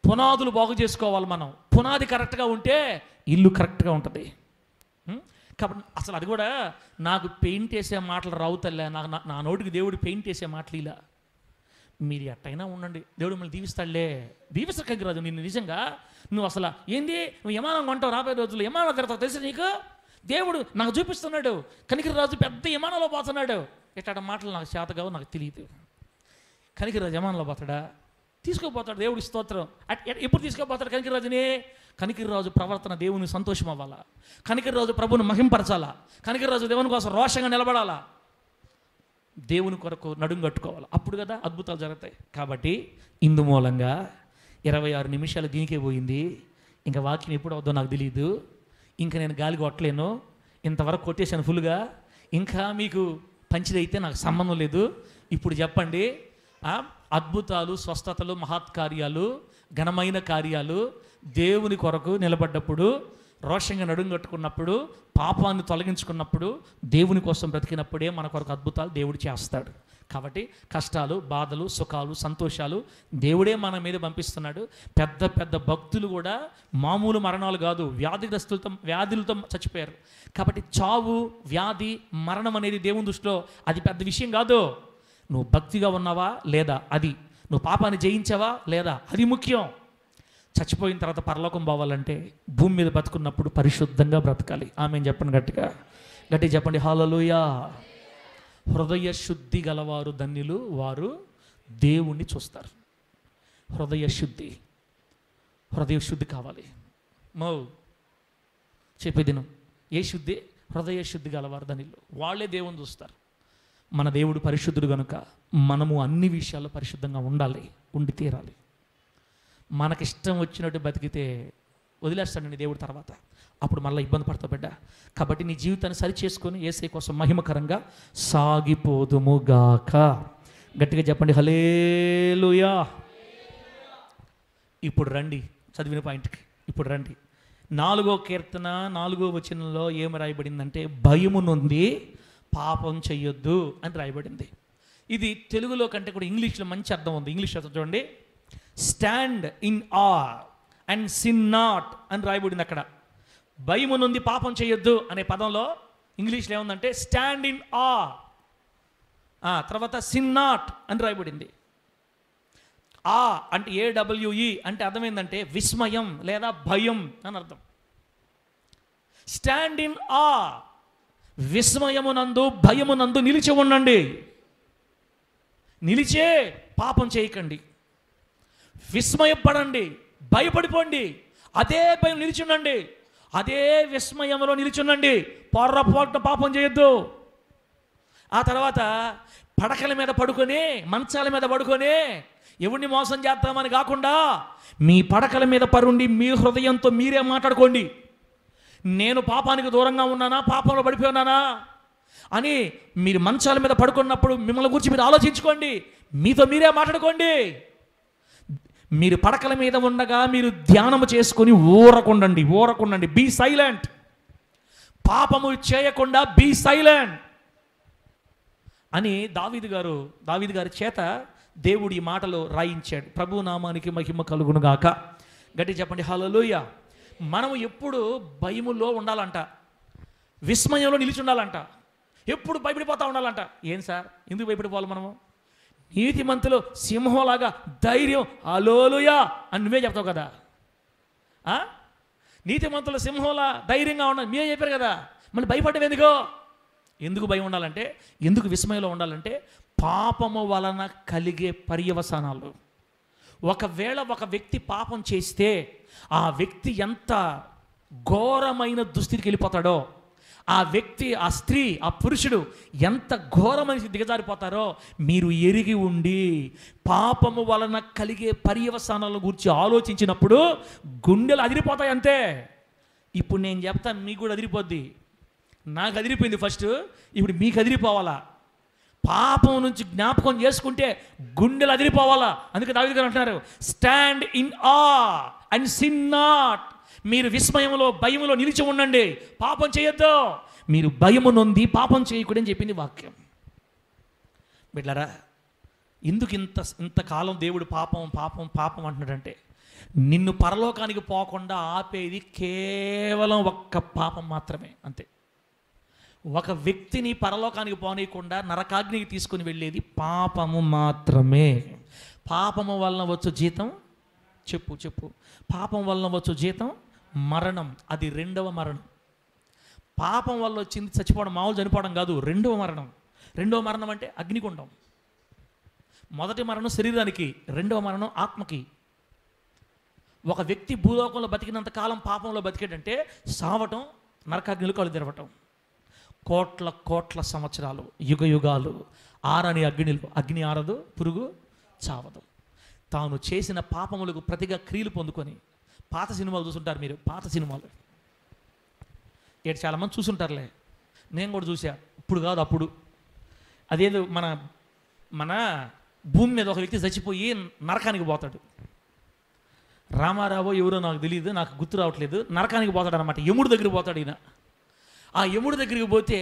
పునాదులు బాగు చేసుకోవాలి మనం. పునాది కరెక్ట్గా ఉంటే ఇల్లు కరెక్ట్గా ఉంటుంది. కాబట్టి అసలు అది కూడా నాకు పెయింట్ వేసే మాటలు రావుతలే, నాకు నా నోటికి దేవుడు పెయింట్ వేసే మాటలు ఇలా. మీరు ఎట్టయినా ఉండండి, దేవుడు మిమ్మల్ని దీవిస్తాడులే. దీవిస్తాడు రాజు నిన్ను. నిజంగా నువ్వు అసలు ఏంది, నువ్వు విమానం కొంటావు, రాబోయే రోజుల్లో విమానం తిడతావు తెలుసు నీకు. దేవుడు నాకు చూపిస్తున్నాడు, కనికరరాజు పెద్ద విమానంలో పోతున్నాడు. ఇట్లా మాటలు నాకు చేతగావు, నాకు తెలియదు. కనికరరాజు విమానంలో పోతాడా? తీసుకోపోతాడు. దేవుడి స్తోత్రం. ఎప్పుడు తీసుకోపోతాడు కనికరరాజుని? కనికరరాజు ప్రవర్తన దేవుని సంతోషం అవ్వాలా, కనికరరాజు ప్రభుని మహింపరచాలా, కనికరరాజు దేవుని కోసం రోషంగా నిలబడాలా, దేవుని కొరకు నడుం కట్టుకోవాలి. అప్పుడు కదా అద్భుతాలు జరుగుతాయి. కాబట్టి ఇందు మూలంగా 26 నిమిషాలు దీనికే పోయింది. ఇంకా వాక్యం ఎప్పుడు అవుద్దో నాకు తెలియదు. ఇంకా నేను గాలి కొట్టలేను, ఇంతవరకు కొట్టేశాను ఫుల్గా. ఇంకా మీకు పంచిదైతే నాకు సంబంధం లేదు. ఇప్పుడు చెప్పండి, అద్భుతాలు, స్వస్థతలు, మహత్కార్యాలు, ఘనమైన కార్యాలు దేవుని కొరకు నిలబడ్డప్పుడు, రోషంగా నడుం కట్టుకున్నప్పుడు, పాపాన్ని తొలగించుకున్నప్పుడు, దేవుని కోసం బ్రతికినప్పుడే మన కొరకు అద్భుతాలు దేవుడు చేస్తాడు. కాబట్టి కష్టాలు, బాధలు, సుఖాలు, సంతోషాలు దేవుడే మన మీద పంపిస్తున్నాడు. పెద్ద పెద్ద భక్తులు కూడా మామూలు మరణాలు కాదు, వ్యాధులతో చచ్చిపోయారు. కాబట్టి చావు, వ్యాధి, మరణం అనేది దేవుని దృష్టిలో అది పెద్ద విషయం కాదు. నువ్వు భక్తిగా ఉన్నావా లేదా, అది నువ్వు పాపాన్ని జయించావా లేదా, అది ముఖ్యం. చచ్చిపోయిన తర్వాత పరలోకం పోవాలంటే భూమి మీద బతుకున్నప్పుడు పరిశుద్ధంగా బ్రతకాలి. ఆమె చెప్పండి గట్టిగా, గట్టిగా చెప్పండి హల్లెలూయా. హృదయ శుద్ధి గలవారు ధన్యులు, వారు దేవుణ్ణి చూస్తారు. హృదయ శుద్ధి కావాలి. చెప్పేదిను, ఏ శుద్ధి? హృదయ శుద్ధి గలవారు ధన్యులు, వాళ్ళే దేవుని చూస్తారు. మన దేవుడు పరిశుద్ధుడు కనుక మనము అన్ని విషయాల్లో పరిశుద్ధంగా ఉండాలి, ఉండి తీరాలి. మనకిష్టం వచ్చినట్టు బతికితే వదిలేస్తాడండి దేవుడు తర్వాత, అప్పుడు మళ్ళీ ఇబ్బంది పడతా బిడ్డ. కాబట్టి నీ జీవితాన్ని సరి చేసుకొని యేసయ్య కోసం మహిమకరంగా సాగిపోదుముగాక. గట్టిగా చెప్పండి హల్లెలూయా. ఇప్పుడు రండి చదివిన పాయింట్కి. ఇప్పుడు రండి, 4వ కీర్తన 4వ వచనంలో ఏమి రాయబడిందంటే, భయము నుండి పాపం చెయ్యొద్దు అని రాయబడింది. ఇది తెలుగులో కంటే కూడా ఇంగ్లీష్లో మంచి అర్థం ఉంది. ఇంగ్లీష్ అర్థం చూడండి, స్టాండ్ ఇన్ ఆ అండ్ సిన్ నాట్ అని రాయబడింది. అక్కడ భయము నుండి పాపం చేయొద్దు అనే పదంలో ఇంగ్లీష్లో ఏముందంటే స్టాండ్ ఇన్ ఆ, తర్వాత సిన్ నాట్ అని రాయబడింది. ఆ అంటే AWE అంటే అర్థం ఏంటంటే విస్మయం లేదా భయం అని అర్థం. స్టాండ్ ఇన్ ఆ, విస్మయమునందు భయమునందు నిలిచి ఉండండి. నిలిచే పాపం చేయకండి. విస్మయపడండి, భయపడిపోండి, అదే భయం నిలిచుండండి, అదే విస్మయంలో నిలిచుండండి. పొర్రపాటున పాపం చేయొద్దు. ఆ తర్వాత పడకల మీద పడుకొని, మంచాల మీద పడుకొని ఎవరిని మోసం చేద్దామని కాకుండా మీ పడకల మీద పరుండి మీ హృదయంతో మీరే మాట్లాడుకోండి. నేను పాపానికి దూరంగా ఉన్నానా, పాపంలో పడిపోయి ఉన్నానా అని మీరు మంచాల మీద పడుకున్నప్పుడు మిమ్మల్ని గురించి మీరు ఆలోచించుకోండి. మీతో మీరే మాట్లాడుకోండి. మీరు పడకల మీద ఉండగా మీరు ధ్యానము చేసుకొని ఊరకుండండి. Be silent. పాపము చేయకుండా బీ సైలెంట్ అని దావీదు గారి చేత దేవుడు ఈ మాటలు రాయించాడు. ప్రభు నామానికి మహిమ కలుగునుగాక. గట్టిగా చెప్పండి హల్లెలూయా. మనం ఎప్పుడు భయములో ఉండాలంట, విస్మయంలో నిలిచి ఉండాలంట, ఎప్పుడు భయపడిపోతూ ఉండాలంట. ఏం సార్ ఎందుకు భయపడిపోవాలి మనము? నీతిమంతులు సింహంలాగా ధైర్యం హల్లెలూయా అని నువ్వే చెప్తావు కదా. నీతిమంతులు సింహంలా ధైర్యంగా ఉండాలి మీరే చెప్పారు కదా. మళ్ళీ భయపడ్డం ఎందుకు భయం ఉండాలంటే, ఎందుకు విస్మయంలో ఉండాలంటే, పాపము వలన కలిగే పర్యవసానాలు. ఒకవేళ ఒక వ్యక్తి పాపం చేస్తే ఆ వ్యక్తి ఎంత ఘోరమైన దుస్థితికి వెళ్ళిపోతాడో, ఆ వ్యక్తి, ఆ స్త్రీ, ఆ పురుషుడు ఎంత ఘోరమైన దిగజారిపోతారో మీరు ఎరిగి ఉండి పాపము వలన కలిగే పర్యవసానాల గురించి ఆలోచించినప్పుడు గుండెలు అదిరిపోతాయి అంతే. ఇప్పుడు నేను చెప్తాను, మీకు కూడా అదిరిపోద్ది. నాకు అదిరిపోయింది ఫస్ట్, ఇప్పుడు మీకు అదిరిపోవాలా. పాపం నుంచి జ్ఞాపకం చేసుకుంటే గుండెలు అదిరిపోవాలా. అందుకే దావీదు గారు అంటున్నారు, స్టాండ్ ఇన్ ఆ అండ్ సిన్ నాట్. మీరు విస్మయంలో భయములో నిలిచి ఉండండి, పాపం చేయొద్దు. మీరు భయము నొంది పాపం చేయకూడదని చెప్పింది వాక్యం. బిడ్డలారా, ఎందుకు ఇంతకాలం దేవుడు పాపం పాపం పాపం అంటున్నాడంటే, నిన్ను పరలోకానికి పోకుండా ఆపేది కేవలం ఒక్క పాపం మాత్రమే, అంతే. ఒక వ్యక్తిని పరలోకానికి పోనీయకుండా నరకాగ్నికి తీసుకుని వెళ్ళేది పాపము మాత్రమే. పాపము వలన వచ్చు జీతం, చెప్పు పాపం వలన వచ్చు జీతం మరణం. అది రెండవ మరణం. పాపం వల్ల వచ్చింది చచ్చిపోవడం, మామూలు చనిపోవడం కాదు, రెండవ మరణం. రెండవ మరణం అంటే అగ్నిగుండం. మొదటి మరణం శరీరానికి, రెండవ మరణం ఆత్మకి. ఒక వ్యక్తి భూలోకంలో బతికినంత కాలం పాపంలో బతికేటంటే సావటం, నరకాగ్నిలో కళ్ళు తెరవటం. కోట్ల కోట్ల సంవత్సరాలు, యుగ యుగాలు ఆరని అగ్నిలో, అగ్ని ఆరదు, పురుగు చావదు. తాను చేసిన పాపములకు ప్రతిగా క్రియలు పొందుకొని, పాత సినిమాలు చూసుంటారు మీరు, పాత సినిమాలు ఏడు చాలామంది చూసుంటారులే, నేను కూడా చూసా, ఇప్పుడు కాదు అప్పుడు. అదేదో మన భూమి మీద ఒక వ్యక్తి చచ్చిపోయి నరకానికి పోతాడు. రామారావు ఎవరో నాకు తెలియదు, నాకు గుర్తు రావట్లేదు. నరకానికి పోతాడు అనమాట, యముడి దగ్గరికి పోతాడు ఈయన. ఆ యముడి దగ్గరికి పోతే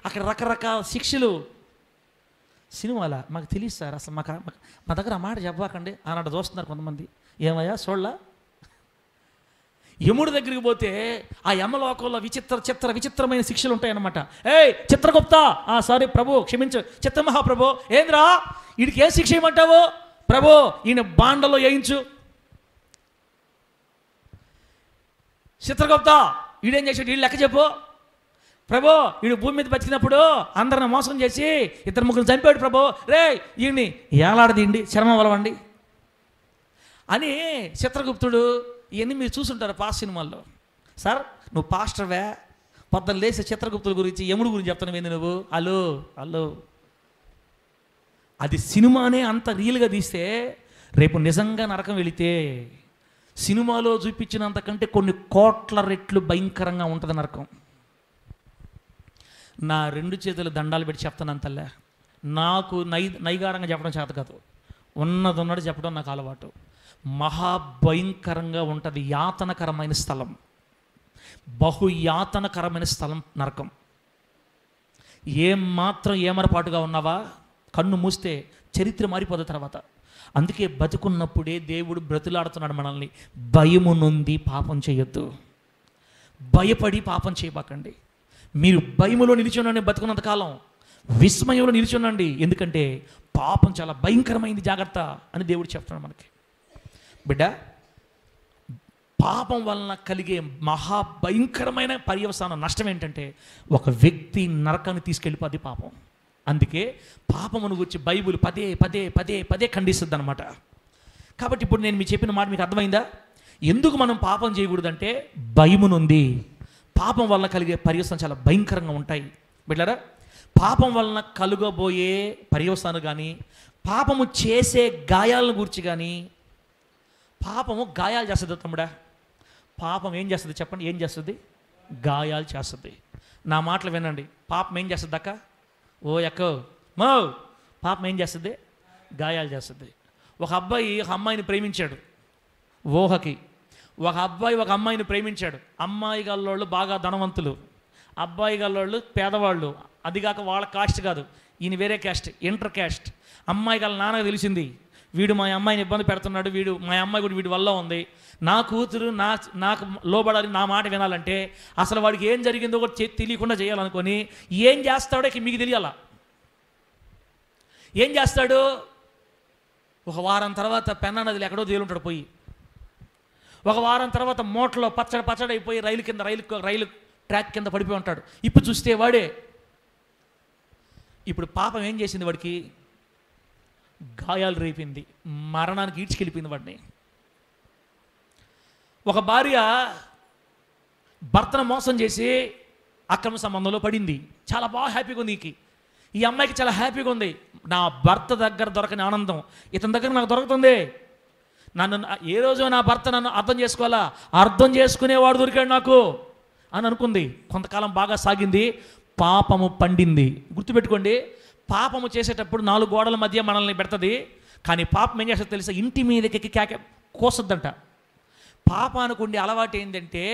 అక్కడ రకరకాల శిక్షలు. సినిమాలా మాకు తెలియదు సార్, అసలు మా దగ్గర ఆ మాట చెప్పకండి అన్నట్టు చూస్తున్నారు కొంతమంది. ఏమయ్యా చూడలా? యముడి దగ్గరికి పోతే ఆ యమలోకంలో విచిత్రమైన శిక్షలు ఉంటాయన్నమాట. ఏయ్ చిత్రగుప్త, సారీ ప్రభు క్షమించు, చిత్రమహాప్రభు, ఏంద్రా వీడికి ఏ శిక్ష ఏమంటావు? ప్రభు ఈయన బాండలో వేయించు. చిత్రగుప్త వీడేం చేసాడు, వీళ్ళు లెక్క చెప్పు. ప్రభు వీడు భూమి మీద బతికినప్పుడు అందరిని మోసం చేసి 2-3 చంపాడు ప్రభు, రే వీడిని ఏలాడదీయండి, చర్మం వలవండి అని. చిత్రగుప్తుడు ఇవన్నీ మీరు చూసుంటారు పాస్ సినిమాల్లో. సార్ నువ్వు పాస్టర్వే, పొద్దున లేసే చిత్రగుప్తుల గురించి, యముడు గురించి చెప్తున్నావు ఏంది నువ్వు? హలో అది సినిమానే అంత రియల్గా తీస్తే రేపు నిజంగా నరకం వెళితే సినిమాలో చూపించినంతకంటే కొన్ని కోట్ల రెట్లు భయంకరంగా ఉంటుంది నరకం. నా 2 చేతులు దండాలు పెట్టి చెప్తాను అంతల్లే, నాకు నైగారంగా చెప్పడం చేత కాదు, ఉన్నది చెప్పడం నాకు అలవాటు. మహాభయంకరంగా ఉంటుంది, యాతనకరమైన స్థలం, బహుయాతనకరమైన స్థలం నరకం. ఏమాత్రం ఏమరపాటుగా ఉన్నావా, కన్ను మూస్తే చరిత్ర మారిపోదు తర్వాత. అందుకే బతుకున్నప్పుడే దేవుడు బ్రతులాడుతున్నాడు మనల్ని, భయము నొంది పాపం చేయొద్దు, భయపడి పాపం చేయబాకండి. మీరు భయములో నిలిచుండండి, బతుకున్నంత కాలం విస్మయంలో నిలిచుండండి. ఎందుకంటే పాపం చాలా భయంకరమైంది, జాగ్రత్త అని దేవుడు చెప్తున్నాడు మనకి. బిడ్డ, పాపం వలన కలిగే మహాభయంకరమైన పర్యవసాన నష్టం ఏంటంటే ఒక వ్యక్తి నరకాన్ని తీసుకెళ్ళిపోద్ది పాపం. అందుకే పాపమును గురించి బైబిల్ పదే పదే పదే పదే ఖండిస్తుంది అనమాట. కాబట్టి ఇప్పుడు నేను మీకు చెప్పిన మాట మీకు అర్థమైందా? ఎందుకు మనం పాపం చేయకూడదంటే భయమునుంది. పాపం వలన కలిగే పర్యవసానం చాలా భయంకరంగా ఉంటాయి. బిడ్డలారా, పాపం వలన కలుగబోయే పర్యవసానం కానీ, పాపము చేసే గాయాలను గురించి కానీ, పాపము గాయాలు చేస్తుంది తమ్ముడా. పాపం ఏం చేస్తుంది చెప్పండి? ఏం చేస్తుంది? గాయాలు చేస్తుంది. నా మాటలు వినండి, పాపం ఏం చేస్తుంది అక్క? ఓ ఎక్కో మో, పాపం ఏం చేస్తుంది? గాయాలు చేస్తుంది. ఒక అబ్బాయి ఒక అమ్మాయిని ప్రేమించాడు ఊహకి. ఒక అబ్బాయి ఒక అమ్మాయిని ప్రేమించాడు. అమ్మాయి గల్లోళ్ళు బాగా ధనవంతులు, అబ్బాయి గల్లోళ్ళు పేదవాళ్ళు. అదిగాక వాళ్ళ కాస్ట్ కాదు, ఈయన వేరే క్యాస్ట్, ఇంటర్ క్యాస్ట్. అమ్మాయి గల నాన్నకు తెలిసింది, వీడు మా అమ్మాయిని ఇబ్బంది పెడుతున్నాడు, వీడు మా అమ్మాయి కూడా వీడి వల్ల ఉంది, నా కూతురు నాకు లోబడాలి, నా మాట వినాలంటే అసలు వాడికి ఏం జరిగిందో కూడా తెలియకుండా చేయాలనుకొని ఏం చేస్తాడో మీకు తెలియాలా. ఏం చేస్తాడు? ఒక వారం తర్వాత పెన్నా నదిలో ఎక్కడో తేలుంటాడు పోయి, ఒక వారం తర్వాత మోటలో పచ్చడి అయిపోయి రైలు ట్రాక్ కింద పడిపోయి ఉంటాడు. ఇప్పుడు చూస్తే వాడే. ఇప్పుడు పాపం ఏం చేసింది? వాడికి గాయాలు రేపింది, మరణానికి ఈడ్చుకెళ్ళిపోయింది వాడిని. ఒక భార్య భర్తను మోసం చేసి అక్రమ సంబంధంలో పడింది, చాలా బాగా హ్యాపీగా ఉంది. ఈ అమ్మాయికి చాలా హ్యాపీగా ఉంది, నా భర్త దగ్గర దొరకని ఆనందం ఇతని దగ్గర నాకు దొరుకుతుంది. నన్ను ఏ రోజు నా భర్త నన్ను అర్థం చేసుకోవాలా, అర్థం చేసుకునేవాడు దొరికాడు నాకు అని అనుకుంది. కొంతకాలం బాగా సాగింది, పాపము పండింది. గుర్తుపెట్టుకోండి, పాపము చేసేటప్పుడు 4 గోడల మధ్య మనల్ని పెడుతుంది, కానీ పాపం ఏం చేస్తుంది తెలుసా? ఇంటి మీదకి కోసద్దంట. పాపానికి ఉండే అలవాటు ఏంటంటే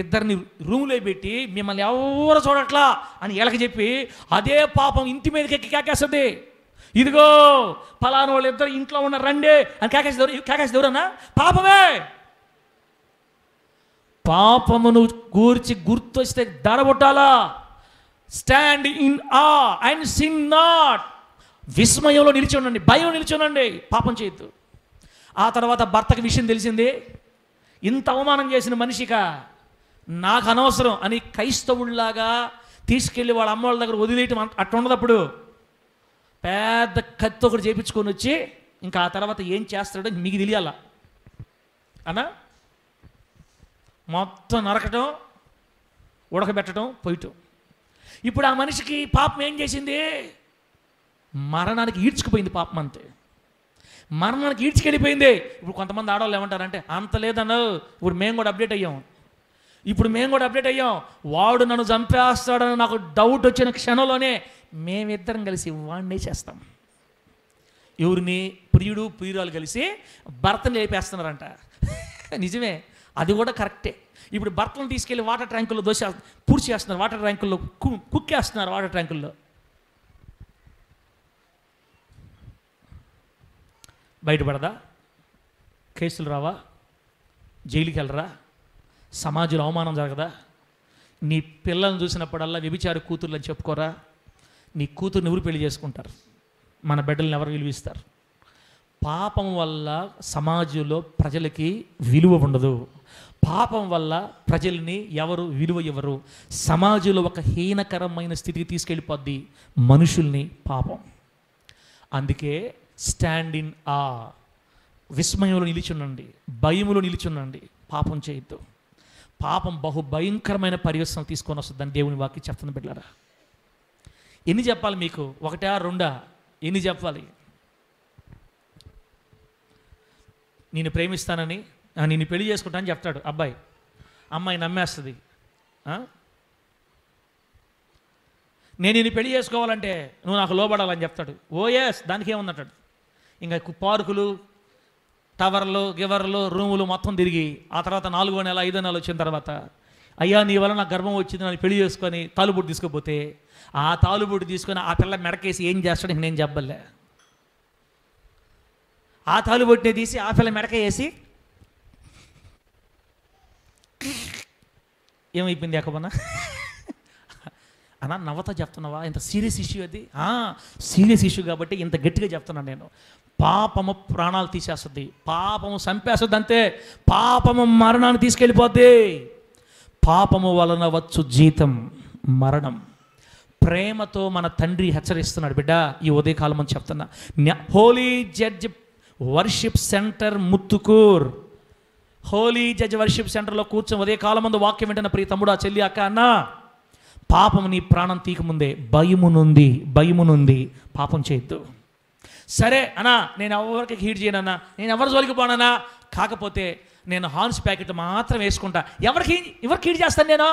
ఇద్దరిని రూమ్లో పెట్టి మిమ్మల్ని ఎవరు చూడట్లా అని వీళ్ళకి చెప్పి అదే పాపం ఇంటి మీదకి ఎక్కి కేకేస్తుంది. ఇదిగో ఫలానా వాళ్ళు ఇద్దరు ఇంట్లో ఉన్న రండి అని కేకేసి ఎవరన్నా? పాపమే. పాపమును గూర్చి గుర్తొస్తే దడబొట్టాలా. స్టాండ్ ఇన్ ఆ అండ్ సిన్ నాట్. విస్మయంలో నిలిచి ఉండండి, భయం నిలిచి ఉండండి, పాపం చేయొద్దు. ఆ తర్వాత భర్తకి విషయం తెలిసింది, ఇంత అవమానం చేసిన మనిషిగా నాకు అనవసరం అని క్రైస్తవుల్లాగా తీసుకెళ్ళి వాళ్ళ అమ్మ వాళ్ళ దగ్గర వదిలేయటం అట్లా ఉండదప్పుడు. పెద్ద కత్తి ఒకటి చేయించుకొని వచ్చి ఇంకా ఆ తర్వాత ఏం చేస్తాడో మీకు తెలియాల అన్నా. మొత్తం నరకటం, ఉడకబెట్టడం, పోయటం. ఇప్పుడు ఆ మనిషికి పాపం ఏం చేసింది? మరణానికి ఈడ్చుకుపోయింది పాపం అంతే. మరణానికి ఈడ్చుకెళ్ళిపోయింది. ఇప్పుడు కొంతమంది ఆడవాళ్ళు ఏమంటారంటే, అంత లేదన్నా ఇప్పుడు మేము కూడా అప్డేట్ అయ్యాం, వాడు నన్ను చంపేస్తాడని నాకు డౌట్ వచ్చిన క్షణంలోనే మేమిద్దరం కలిసి వాడినే చేస్తాం. ఎవరిని? ప్రియుడు ప్రియురాలు కలిసి భర్తను లేపేస్తున్నారంట. నిజమే, అది కూడా కరెక్టే. ఇప్పుడు భర్తలను తీసుకెళ్ళి వాటర్ ట్యాంకుల్లో పూర్తి చేస్తున్నారు, వాటర్ ట్యాంకుల్లో కుక్కేస్తున్నారు. వాటర్ ట్యాంకుల్లో బయటపడదా? కేసులు రావా? జైలుకి వెళ్ళరా? సమాజంలో అవమానం జరగదా? నీ పిల్లల్ని చూసినప్పుడల్లా వ్యభిచారి కూతుర్లు అని చెప్పుకోరా? నీ కూతుర్ని ఎవరు పెళ్లి చేసుకుంటారు? మన బిడ్డలను ఎవరు విలువిస్తారు? పాపం వల్ల సమాజంలో ప్రజలకి విలువ ఉండదు. పాపం వల్ల ప్రజల్ని ఎవరు విలువ ఇవ్వరు. సమాజంలో ఒక హీనకరమైన స్థితికి తీసుకెళ్ళిపోద్ది మనుషుల్ని పాపం. అందుకే స్టాండ్ ఇన్ ఆ, విస్మయంలో నిలిచుండండి, భయములో నిలిచుండండి, పాపం చేయొద్దు. పాపం బహు భయంకరమైన పర్యవసనం తీసుకొని వస్తుందని దేవుని వాక్యం చెప్తుంది. బిడ్డలారా, ఎన్ని చెప్పాలి మీకు? 1 2 ఎన్ని చెప్పాలి? నేను ప్రేమిస్తానని, నేను పెళ్లి చేసుకుంటానని చెప్తాడు అబ్బాయి, అమ్మాయి నమ్మేస్తుంది. నేను నిన్ను పెళ్లి చేసుకోవాలంటే నువ్వు నాకు లోబడాలని చెప్తాడు. ఓఎస్, దానికి ఏముందంటాడు. ఇంకా పార్కులు, టవర్లు, గివర్లు, రూములు మొత్తం తిరిగి ఆ తర్వాత 4వ నెల 5వ నెల వచ్చిన తర్వాత, అయ్యా నీ వల్ల నాకు గర్భం వచ్చింది, నన్ను పెళ్లి చేసుకొని తాలుబొట్టు తీసుకుపోతే ఆ తాలుబొట్టు తీసుకొని ఆ పిల్ల మెడకేసి ఏం చేస్తాడు నేను చెప్పలే. ఆ తాలుబొట్టునే తీసి ఆ పిల్ల మెడక వేసి ఏమైపోయింది ఎక్కబన్నా అన్నా, నవ్వతా చెప్తున్నావా? ఇంత సీరియస్ ఇష్యూ అది. సీరియస్ ఇష్యూ కాబట్టి ఇంత గట్టిగా చెప్తున్నాను నేను. పాపము ప్రాణాలు తీసేస్తుంది, పాపము చంపేస్తుంది, అంతే. పాపము మరణాన్ని తీసుకెళ్ళిపోద్ది. పాపము వలన వచ్చు జీతం మరణం. ప్రేమతో మన తండ్రి హెచ్చరిస్తున్నాడు. బిడ్డ, ఈ ఉదయకాలం అని చెప్తున్నా, holy judge worship centre Muttukur, holy judge worship సెంటర్లో కూర్చొని ఉదయకాలం ముందు వాక్యం వింటున్న ప్రియ తమ్ముడా, చెల్లి, అక్క, అన్న, పాపము నీ ప్రాణం తీయకముందే భయమునుంది పాపం చేయొద్దు. సరే అన్నా, నేను ఎవరికి హీట్ చేయనన్నా, నేను ఎవరి జోలికి పోనన్నా, కాకపోతే నేను హార్న్స్ ప్యాకెట్ మాత్రం వేసుకుంటా. ఎవరికి హీట్ చేస్తాను?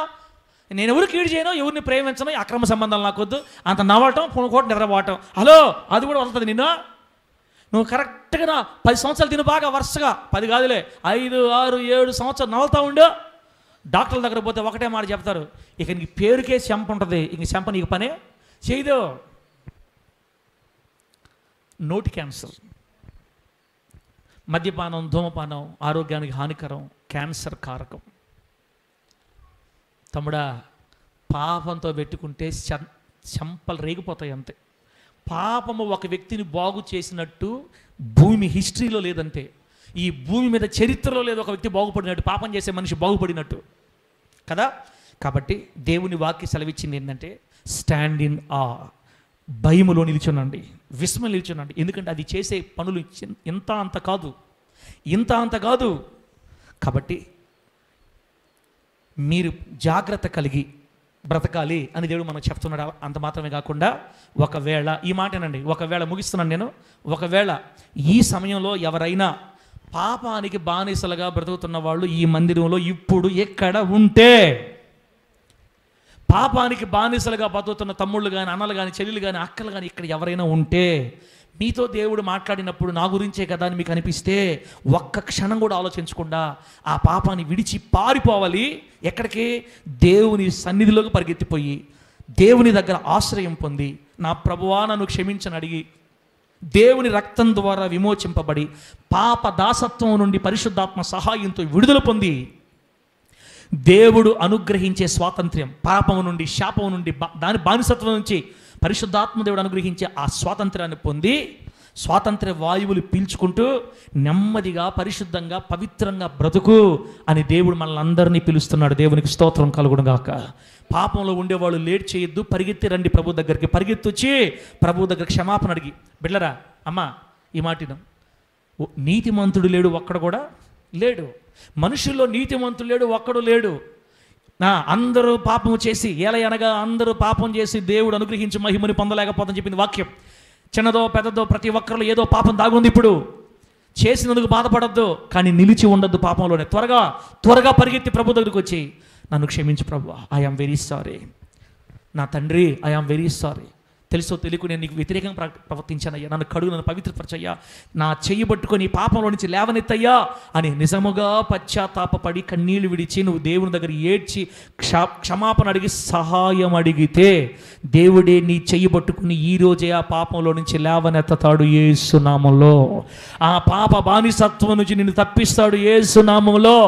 నేను ఎవరికి హీట్ చేయను, ఎవరిని ప్రేమించను, అక్రమ సంబంధాలు నాకొద్దు, అంత నవ్వటం, పొనుకోవటం, నిద్రపోవటం. హలో, అది కూడా వస్తుంది నిన్ను. నువ్వు కరెక్ట్గా 10 సంవత్సరాలు తిను, బాగా వరుసగా 10 కాదులే 5, 6, 7 సంవత్సరాలు నవ్వుతూ ఉండు. డాక్టర్ల దగ్గర పోతే ఒకటే మాట చెప్తారు, ఇక నీకు పేరుకే చెంప ఉంటుంది, ఇంక చెంప నీకు పనే చేయదు. నోటి క్యాన్సర్, మద్యపానం, ధూమపానం ఆరోగ్యానికి హానికరం, క్యాన్సర్ కారకం. తమ్ముడా, పాపంతో పెట్టుకుంటే చెంపలు రేగిపోతాయి అంతే. పాపము ఒక వ్యక్తిని బాగు చేసినట్టు భూమి హిస్టరీలో లేదంటే, ఈ భూమి మీద చరిత్రలో లేదు ఒక వ్యక్తి బాగుపడినట్టు, పాపం చేసే మనిషి బాగుపడినట్టు కదా. కాబట్టి దేవుని వాక్య సెలవిచ్చింది ఏంటంటే, స్టాండ్ ఇన్ ఆ, భయములో నిల్చునండి, విస్మయం నిల్చునండి. ఎందుకంటే అది చేసే పనులు ఇంత అంత కాదు, ఇంత అంత కాదు. కాబట్టి మీరు జాగ్రత్త కలిగి బ్రతకాలి అని దేవుడు మనకు చెప్తున్నాడు. అంత మాత్రమే కాకుండా, ఒకవేళ ఈ మాటేనండి, ఒకవేళ ముగిస్తున్నాను నేను, ఒకవేళ ఈ సమయంలో ఎవరైనా పాపానికి బానిసలుగా బ్రతుకుతున్న వాళ్ళు ఈ మందిరంలో ఇప్పుడు ఎక్కడ ఉంటే, పాపానికి బానిసలుగా బతుకుతున్న తమ్ముళ్ళు కానీ, అన్నలు కానీ, చెల్లెలు కానీ, అక్కలు కానీ ఇక్కడ ఎవరైనా ఉంటే, మీతో దేవుడు మాట్లాడినప్పుడు నా గురించే కదా అని మీకు అనిపిస్తే, ఒక్క క్షణం కూడా ఆలోచించకుండా ఆ పాపాన్ని విడిచి పారిపోవాలి. ఎక్కడికి? దేవుని సన్నిధిలోకి పరిగెత్తిపోయి దేవుని దగ్గర ఆశ్రయం పొంది, నా ప్రభువా నన్ను క్షమించని అడిగి, దేవుని రక్తం ద్వారా విమోచింపబడి పాప దాసత్వం నుండి పరిశుద్ధాత్మ సహాయంతో విడుదల పొంది, దేవుడు అనుగ్రహించే స్వాతంత్ర్యం, పాపము నుండి, శాపము నుండి, దాని బానిసత్వం నుంచి పరిశుద్ధాత్మ దేవుడు అనుగ్రహించే ఆ స్వాతంత్ర్యాన్ని పొంది, స్వాతంత్ర్య వాయువులు పీల్చుకుంటూ నెమ్మదిగా, పరిశుద్ధంగా, పవిత్రంగా బ్రతుకు అని దేవుడు మనల్ని అందరినీ పిలుస్తున్నాడు. దేవునికి స్తోత్రం కలుగును గాక. పాపంలో ఉండేవాళ్ళు లేట్ చేయొద్దు, పరిగెత్తి రండి ప్రభు దగ్గరికి. పరిగెత్తి వచ్చి ప్రభు దగ్గర క్షమాపణ అడిగి, బిడ్డరా అమ్మా ఈ మాటిను, నీతిమంతుడు లేడు ఒక్కడు కూడా లేడు, మనుషుల్లో నీతిమంతుడు లేడు ఒక్కడు లేడు. అందరూ పాపము చేసి, ఏలయనగా అందరూ పాపం చేసి దేవుడు అనుగ్రహించి మహిమని పొందలేకపోతుందని చెప్పింది వాక్యం. చిన్నదో పెద్దదో ప్రతి ఒక్కరిలో ఏదో పాపం దాగుంది. ఇప్పుడు చేసినందుకు బాధపడద్దు, కానీ నిలిచి ఉండొద్దు పాపంలోనే. త్వరగా పరిగెత్తి ప్రభు దగ్గరికి వచ్చి, నన్ను క్షమించు ప్రభు, ఐ ఆమ్ వెరీ సారీ, నా తండ్రి ఐ ఆమ్ వెరీ సారీ, తెలుసో తెలియకు నేను నీకు వ్యతిరేకంగా ప్రవర్తించానయ్యా, నన్ను కడుగు, నన్ను పవిత్రపరచయ్యా, నా చెయ్యి పట్టుకొని పాపంలో నుంచి లేవనెత్తయ్యా అని నిజముగా పశ్చాత్తాపడి కన్నీళ్లు విడిచి నువ్వు దేవుని దగ్గర ఏడ్చి క్షమాపణ అడిగి సహాయం అడిగితే, దేవుడే నీ చెయ్యి పట్టుకుని ఈ రోజే ఆ పాపంలో నుంచి లేవనెత్తతాడు యేసు నామములో. ఆ పాప బానిసత్వం నుంచి నిన్ను తప్పిస్తాడు యేసు నామములో.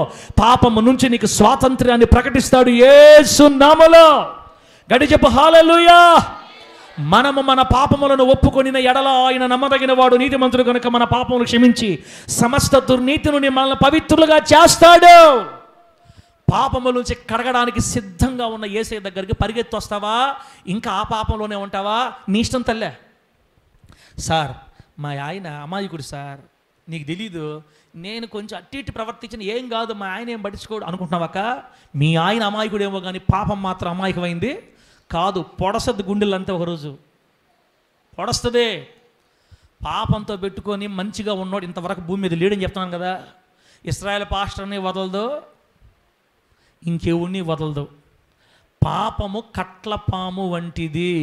పాపము నుంచి నీకు స్వాతంత్ర్యాన్ని ప్రకటిస్తాడు యేసు నామములో. గడి చెప్పు హల్లెలూయా. మనము మన పాపములను ఒప్పుకొనిన ఎడల ఆయన నమ్మదగిన వాడు, నీతిమంతుడు కనుక మన పాపములు క్షమించి సమస్త దుర్నీతి నుండి మనల్ని పవిత్రులుగా చేస్తాడు. పాపముల నుంచి కడగడానికి సిద్ధంగా ఉన్న యేసయ్య దగ్గరికి పరిగెత్తి వస్తావా? ఇంకా ఆ పాపంలోనే ఉంటావా? నీ ఇష్టం తల్లే. సార్ మా ఆయన అమాయకుడు సార్, నీకు తెలీదు, నేను కొంచెం అట్టి ఇటు ప్రవర్తించిన ఏం కాదు, మా ఆయన ఏం పట్టించుకోడు అనుకుంటున్నావాక? మీ ఆయన అమాయకుడేమో కానీ పాపం మాత్రం అమాయకమైంది కాదు. పొడసద్దు గుండెలంతా ఒకరోజు పొడస్తుంది. పాపంతో పెట్టుకొని మంచిగా ఉన్నోడు ఇంతవరకు భూమి మీద లేడని చెప్తున్నాను కదా. ఇశ్రాయేల్ పాస్టర్ని వదలదు, ఇంకెవుడిని వదలదు. పాపము కట్ల పాము వంటిది,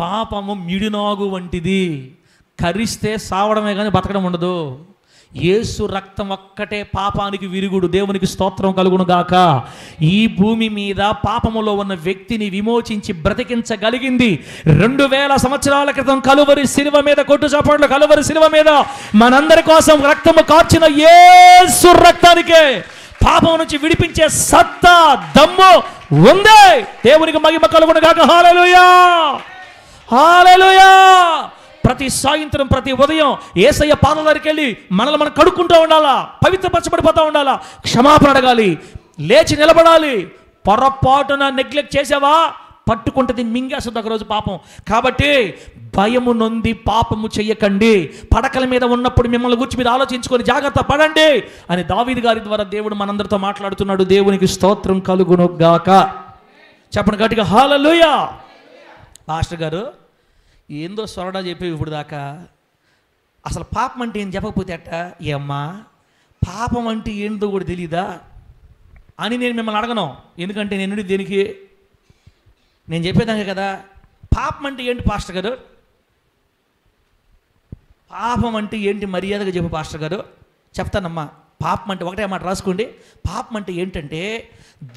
పాపము మిడినాగు వంటిది. కరిస్తే సావడమే కానీ బతకడం ఉండదు. యేసు రక్తం ఒక్కటే పాపానికి విరుగుడు. దేవునికి స్తోత్రం కలుగును గాక. ఈ భూమి మీద పాపములో ఉన్న వ్యక్తిని విమోచించి బ్రతికించగలిగింది 2000 సంవత్సరాల క్రితం కలువరి శిలువ మీద, కొట్టు చప్పట్లు, కలువరి శిలువ మీద మనందరి కోసం రక్తము కార్చిన యేసు రక్తానికే పాపం నుంచి విడిపించే సత్తా, దమ్ము ఉంది. దేవునికి మహిమ కలుగును గాక. హల్లెలూయా, హల్లెలూయా. ప్రతి సాయంత్రం, ప్రతి ఉదయం యేసయ్య పాదాల దగ్గరికి వెళ్ళి మనల్ని మనం కడుక్కుంటూ ఉండాలా, పవిత్రపరచబడిపోతూ ఉండాలా, క్షమాపణ అడగాలి, లేచి నిలబడాలి. పొరపాటున నెగ్లెక్ట్ చేసావా, పట్టుకుంటుంది, మింగేస్తుంది ఒకరోజు పాపం. కాబట్టి భయము నొంది పాపము చెయ్యకండి. పడకల మీద ఉన్నప్పుడు మిమ్మల్ని గురించి మీరు ఆలోచించుకొని జాగ్రత్త పడండి అని దావీదు గారి ద్వారా దేవుడు మనందరితో మాట్లాడుతున్నాడు. దేవునికి స్తోత్రం కలుగును గాక. చెప్పండి గట్టిగా హల్లెలూయా. పాస్టర్ గారు ఏందో సొరడా చెప్పేవి ఇప్పుడు దాకా, అసలు పాపం అంటే ఏం చెప్పకపోతే అట్ట, ఏమ్మా పాపం అంటే ఏందో కూడా తెలీదా అని నేను మిమ్మల్ని అడగను. ఎందుకంటే నేను దేనికి, నేను చెప్పేదానికి కదా. పాపం అంటే ఏంటి పాస్టర్ గారు, పాపం అంటే ఏంటి మర్యాదగా చెప్పు పాస్టర్ గారు. చెప్తానమ్మా. పాపం అంటే ఒకటే మాట రాసుకోండి. పాపం అంటే ఏంటంటే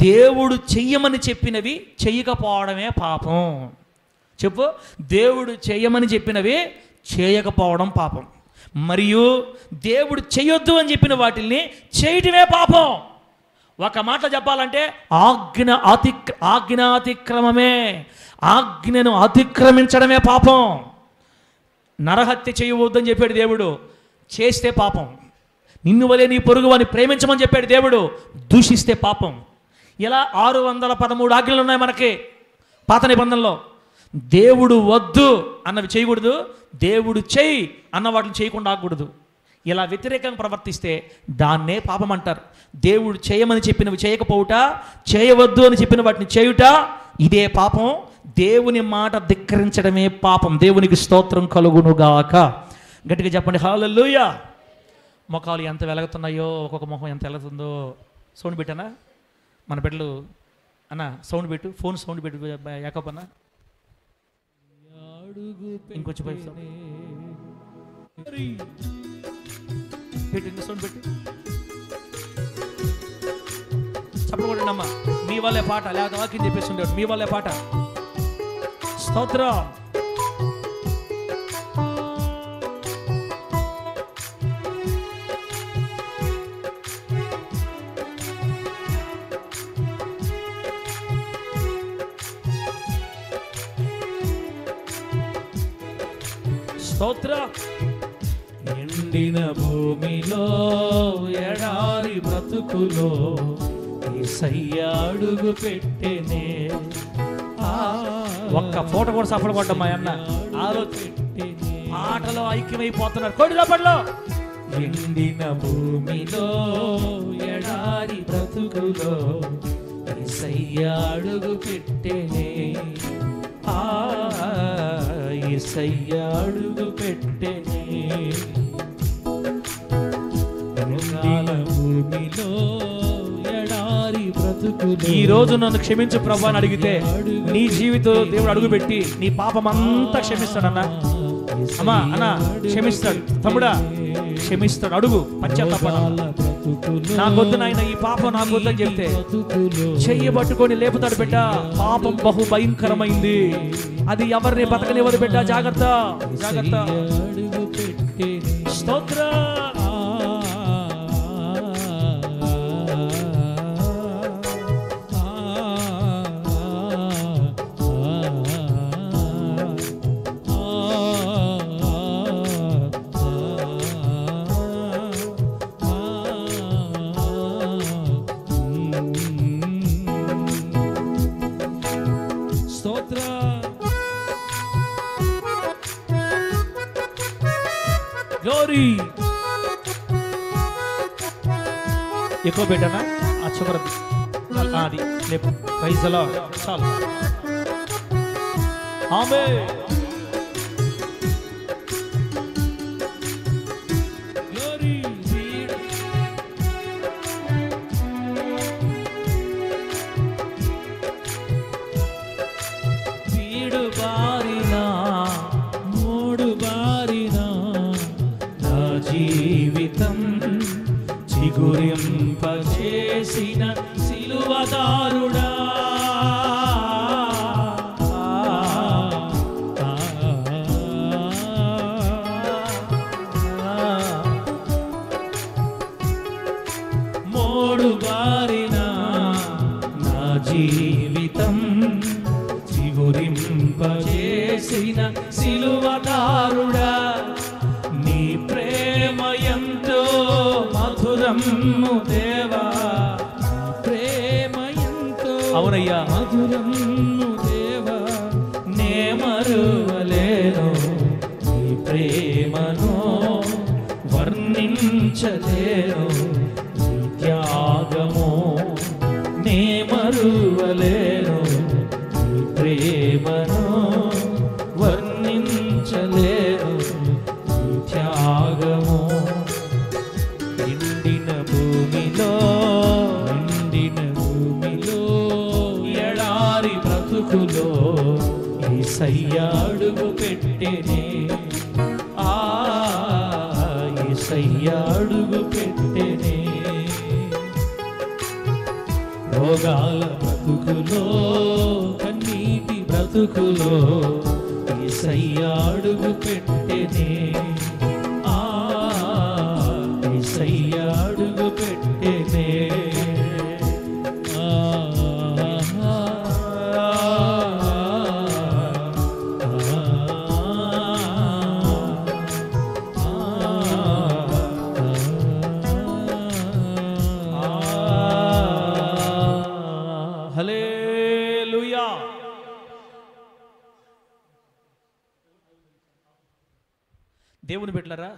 దేవుడు చెయ్యమని చెప్పినవి చెయ్యకపోవడమే పాపం. చెప్పు, దేవుడు చేయమని చెప్పినవి చేయకపోవడం పాపం. మరియు దేవుడు చేయొద్దు అని చెప్పిన వాటిని చేయటమే పాపం. ఒక మాటలో చెప్పాలంటే ఆజ్ఞాతిక్రమమే, ఆజ్ఞను అతిక్రమించడమే పాపం. నరహత్య చేయవద్దని చెప్పాడు దేవుడు, చేస్తే పాపం. నిన్ను వలె నీ పొరుగు వాని ప్రేమించమని చెప్పాడు దేవుడు, దూషిస్తే పాపం. ఇలా 613 ఆజ్ఞలు ఉన్నాయి మనకి పాత నిబంధనలో. దేవుడు వద్దు అన్నవి చేయకూడదు, దేవుడు చెయ్యి అన్న వాటిని చేయకుండా ఆగకూడదు. ఇలా వ్యతిరేకంగా ప్రవర్తిస్తే దాన్నే పాపం అంటారు. దేవుడు చేయమని చెప్పినవి చేయకపోవుట, చేయవద్దు అని చెప్పిన వాటిని చేయుట, ఇదే పాపం. దేవుని మాట ధిక్కరించడమే పాపం. దేవునికి స్తోత్రం కలుగునుగాక. గట్టిగా చెప్పండి హల్లెలూయా. మొఖాలు ఎంత వెలుగుతున్నాయో, ఒక్కొక్క మొహం ఎంత వెలుగుతుందో. సౌండ్ పెట్టానా మన బిడ్డలు? అన్న సౌండ్ పెట్టు, ఫోన్ సౌండ్ పెట్టు యాకప్ అన్న. ఇంకొంచెం పైపు పెట్టు, సౌండ్ పెట్టు. చెప్పకూడదు అమ్మా, మీ వాళ్ళే పాట, లేకపోతే వాక్యం చెప్పేసి ఉండేవాడు. మీ వాళ్ళే పాట. స్తోత్రం. స్తోత్రం. ఎండిన భూమిలో ఎడారి బ్రతుకులో యేసయ్య అడుగు పెట్టెనే. ఒక్క ఫోటో కూడా సఫల పడ్డా మా అన్న. ఆటలో ఐక్యమైపోతున్నారు. కొడిలో ఎండిన భూమిలో ఎడారి బ్రతుకులో యేసయ్య అడుగు పెట్టెనే. యేసయ్య అడుగు పెట్టెనే. భూమిలో ఎడారి బ్రతుకులో. ఈ రోజు నన్ను క్షమించు ప్రభు అని అడిగితే నీ జీవితం దేవుడు అడుగుపెట్టి నీ పాపం అంతా క్షమిస్తాడన్న. అమ్మా అన్న క్షమిస్తాడు, తమ్ముడా క్షమిస్తాడు. అడుగు, పశ్చాత్తాపడాలి. నాకొద్దు నాయన, ఈ పాపం నాకొద్దు అని చెప్తే చెయ్యి పట్టుకొని లేపుతాడు. బిడ్డ, పాపం బహు భయంకరమైంది, అది ఎవరిని బతకనివ్వదు బిడ్డ. జాగ్రత్త జాగ్రత్త. స్తోత్ర. గ్లోరీ. ఎక్కువ పెట్టానా? అచ్చబరది అది లేపు. Praise the Lord. చాలు. ఆమేన్. గ్లోరీ. వీడు బారినా మూడు బారినా నా జీవితం చిగురింపజేసిన సిలువదారుడా. మూడు బారిన నా జీవితం చిగురింపజేసిన సిలువదారుడా. నీ ప్రేమ ఎంతో మధురము దేవా, ప్రేమ ఎంతో అవునయ్యా మధురము దేవా. నే మరువలేను నీ ప్రేమను, వర్ణించలేను నీ త్యాగము. నే మరువలేను నీ ప్రేమను, వర్ణించలేను నీ త్యాగము. ఎండిన భూమిలో ఎడారి బ్రతుకులో యేసయ్య అడుగు పెట్టెనే. యేసయ్య అడుగు పెట్టెనే. రోగాల బ్రతుకులో, కన్నీటి బ్రతుకులో యేసయ్య అడుగు పెట్టెనే. దేవుని బిడ్డలారా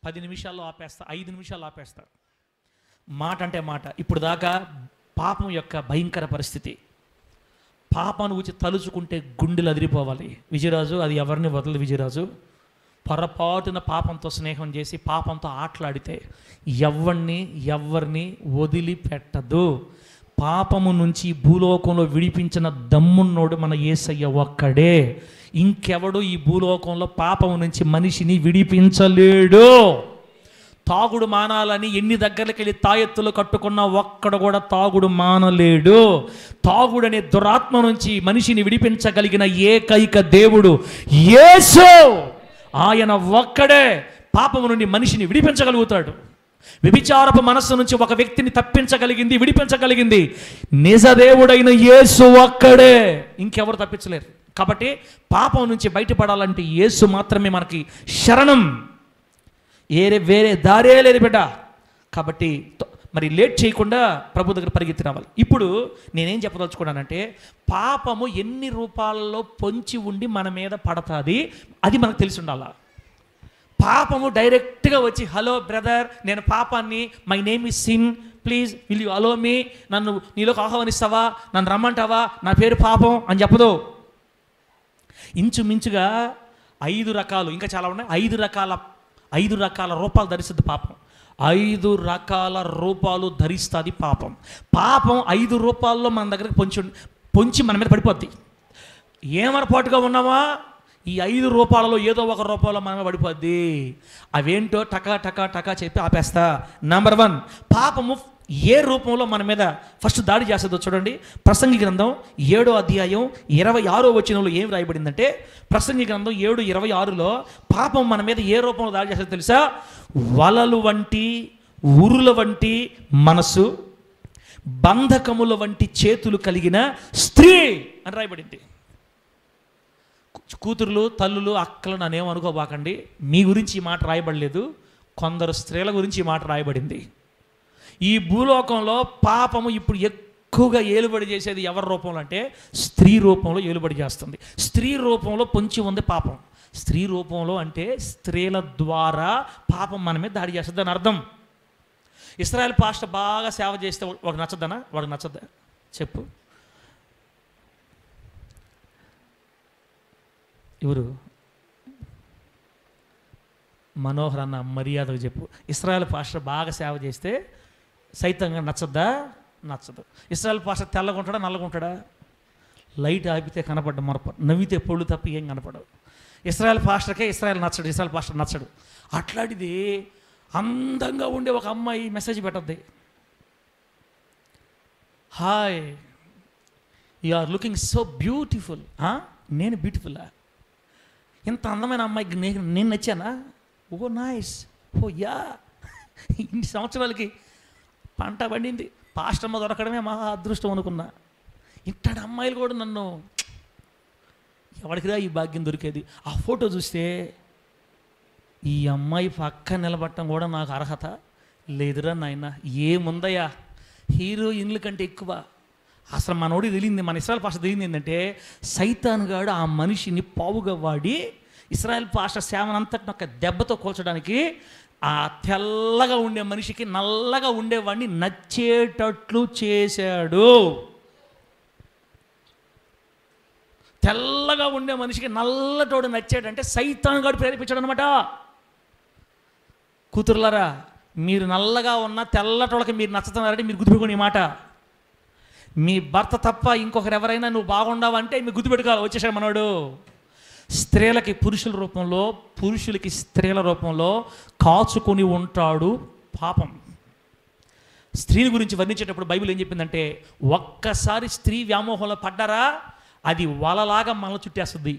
10 నిమిషాల్లో ఆపేస్తా, 5 నిమిషాల్లో ఆపేస్తా. మాట అంటే మాట. ఇప్పుడు దాకా పాపం యొక్క భయంకర పరిస్థితి, పాపాన్ని గురించి తలుచుకుంటే గుండెలు అదిరిపోవాలి. విజయరాజు అది ఎవరిని వదలదు. విజయరాజు పొరపాటున పాపంతో స్నేహం చేసి పాపంతో ఆటలాడితే ఎవరిని వదిలిపెట్టదు. పాపము నుంచి భూలోకంలో విడిపించిన దమ్మున్నోడు మన యేసయ్య ఒక్కడే. ఇంకెవడు ఈ భూలోకంలో పాపము నుంచి మనిషిని విడిపించలేడు. తాగుడు మానాలని ఎన్ని దగ్గరికి వెళ్ళి తాయెత్తులు కట్టుకున్నా ఒక్కడ కూడా తాగుడు మానలేడు. తాగుడు అనే దురాత్మ నుంచి మనిషిని విడిపించగలిగిన ఏకైక దేవుడు యేసు. ఆయన ఒక్కడే పాపము నుండి మనిషిని విడిపించగలుగుతాడు. వ్యభిచారపు మనస్సు నుంచి ఒక వ్యక్తిని తప్పించగలిగింది, విడిపించగలిగింది నిజదేవుడైన యేసు ఒక్కడే. ఇంకెవరు తప్పించలేరు. కాబట్టి పాపం నుంచి బయటపడాలంటే యేసు మాత్రమే మనకి శరణం. వేరే దారే లేదు బిడ్డ. కాబట్టి మరి లేట్ చేయకుండా ప్రభు దగ్గర పరిగెత్తి రావాలి. ఇప్పుడు నేనేం చెప్పదలుచుకున్నానంటే, పాపము ఎన్ని రూపాలలో పొంచి ఉండి మన మీద పడుతుంది అది మనకు తెలిసి ఉండాలా. పాపము డైరెక్ట్గా వచ్చి, హలో బ్రదర్ నేను పాపాన్ని, my name is sin, please will you allow me, నన్ను నీలోకి ఆహ్వానిస్తావా, నన్ను రమ్మంటావా, నా పేరు పాపం అని చెప్పదు. ఇంచుమించుగా 5 రకాలు, ఇంకా చాలా ఉన్నాయి, 5 రకాల రూపాలు ధరిస్తుంది పాపం. 5 రకాల రూపాలు ధరిస్తుంది పాపం. పాపం 5 రూపాల్లో మన దగ్గరకు పొంచి మన మీద పడిపోద్ది. ఏమరపాటుగా ఉన్నామా, ఈ 5 రూపాలలో ఏదో ఒక రూపంలో మన మీద పడిపోద్ది. అవేంటో టకా చెప్పి ఆపేస్తా. నంబర్ 1, పాపము ఏ రూపంలో మన మీద ఫస్ట్ దాడి చేస్తుందో చూడండి. ప్రసంగి గ్రంథం 7వ అధ్యాయం 26వ వచనంలో ఏం రాయబడిందంటే, ప్రసంగి గ్రంథం 7:26లో పాపం మన మీద ఏ రూపంలో దాడి చేస్తుందో తెలుసా? వలలు వంటి, ఉరుల వంటి మనసు, బంధకముల వంటి చేతులు కలిగిన స్త్రీ అని రాయబడింది. కూతురులు, తల్లులు, అక్కలు నన్నేం అనుకోబాకండి, మీ గురించి ఈ మాట రాయబడలేదు. కొందరు స్త్రీల గురించి ఈ మాట రాయబడింది. ఈ భూలోకంలో పాపము ఇప్పుడు ఎక్కువగా ఏలుబడి చేసేది ఎవరి రూపంలో అంటే స్త్రీ రూపంలో ఏలుబడి చేస్తుంది. స్త్రీ రూపంలో పొంచి ఉంది పాపం. స్త్రీ రూపంలో అంటే స్త్రీల ద్వారా పాపం మన మీద దాడి చేస్తుంది అని అర్థం. ఇశ్రాయేల్ పాస్టర్ బాగా సేవ చేస్తే వాడికి నచ్చద్దనా? వాడికి నచ్చద్దా చెప్పు? ఎవరు? మనోహర్ అన్న మర్యాదకు చెప్పు. ఇశ్రాయేల్ పాస్టర్ బాగా సేవ చేస్తే సైతంగా నచ్చద్దా? నచ్చదు. ఇశ్రాయేల్ పాస్టర్ తెల్లగా ఉంటాడా, నల్లగా ఉంటాడా? లైట్ ఆపితే కనపడ్డ మరప, నవ్వితే పొళ్ళు తప్ప ఏం కనపడవు. ఇశ్రాయేల్ పాస్టర్కే ఇశ్రాయేల్ పాస్టర్ నచ్చడు. అట్లాంటిది అందంగా ఉండే ఒక అమ్మాయి మెసేజ్ పెట్టద్ది, hi you are looking so beautiful. నేను బ్యూటిఫుల్లా? ఇంత అందమైన అమ్మాయికి నేను నచ్చానా? ఓ నైస్, ఓ యా. ఇన్ని సంవత్సరాలకి పంట పండింది, పాస్టమ్మ దొరకడమే మహా అదృష్టం అనుకున్నా. ఇంతటి అమ్మాయిలు కూడా నన్ను, ఎవరికిరా ఈ భాగ్యం దొరికేది? ఆ ఫోటో చూస్తే ఈ అమ్మాయి పక్క నిలబట్టడం కూడా నాకు అర్హత లేదురా నాయన. ఏముందయ్యా, హీరోయిన్ల కంటే ఎక్కువ. అసలు మనోడి తెలియంది, మన ఇశ్రాయేల్ పాస్టర్ తెలియంది ఏంటంటే, సైతాన్ గాడు ఆ మనిషిని పావుగా వాడి ఇశ్రాయేల్ పాస్టర్ సేవనంతటిని ఒక దెబ్బతో కూల్చడానికి ఆ తెల్లగా ఉండే మనిషికి నల్లగా ఉండేవాడిని నచ్చేటట్లు చేశాడు. తెల్లగా ఉండే మనిషికి నల్లటోడు నచ్చాడంటే సైతాన్ గాడు ప్రేరేపించాడు అనమాట. కూతురులారా, మీరు నల్లగా ఉన్న తెల్లటోళ్ళకి మీరు నచ్చుతున్నారంటే మీరు గుర్తుపెట్టుకుని మాట. మీ భర్త తప్ప ఇంకొకరు ఎవరైనా నువ్వు బాగుండావంటే మీరు గుర్తుపెట్టుకోవాలి. వచ్చేసాడు మనోడు. స్త్రీలకి పురుషుల రూపంలో, పురుషులకి స్త్రీల రూపంలో కాచుకొని ఉంటాడు పాపం. స్త్రీల గురించి వర్ణించేటప్పుడు బైబిల్ ఏం చెప్పిందంటే, ఒక్కసారి స్త్రీ వ్యామోహంలో పడ్డారా అది వలలాగా మనల్ని చుట్టేస్తుంది.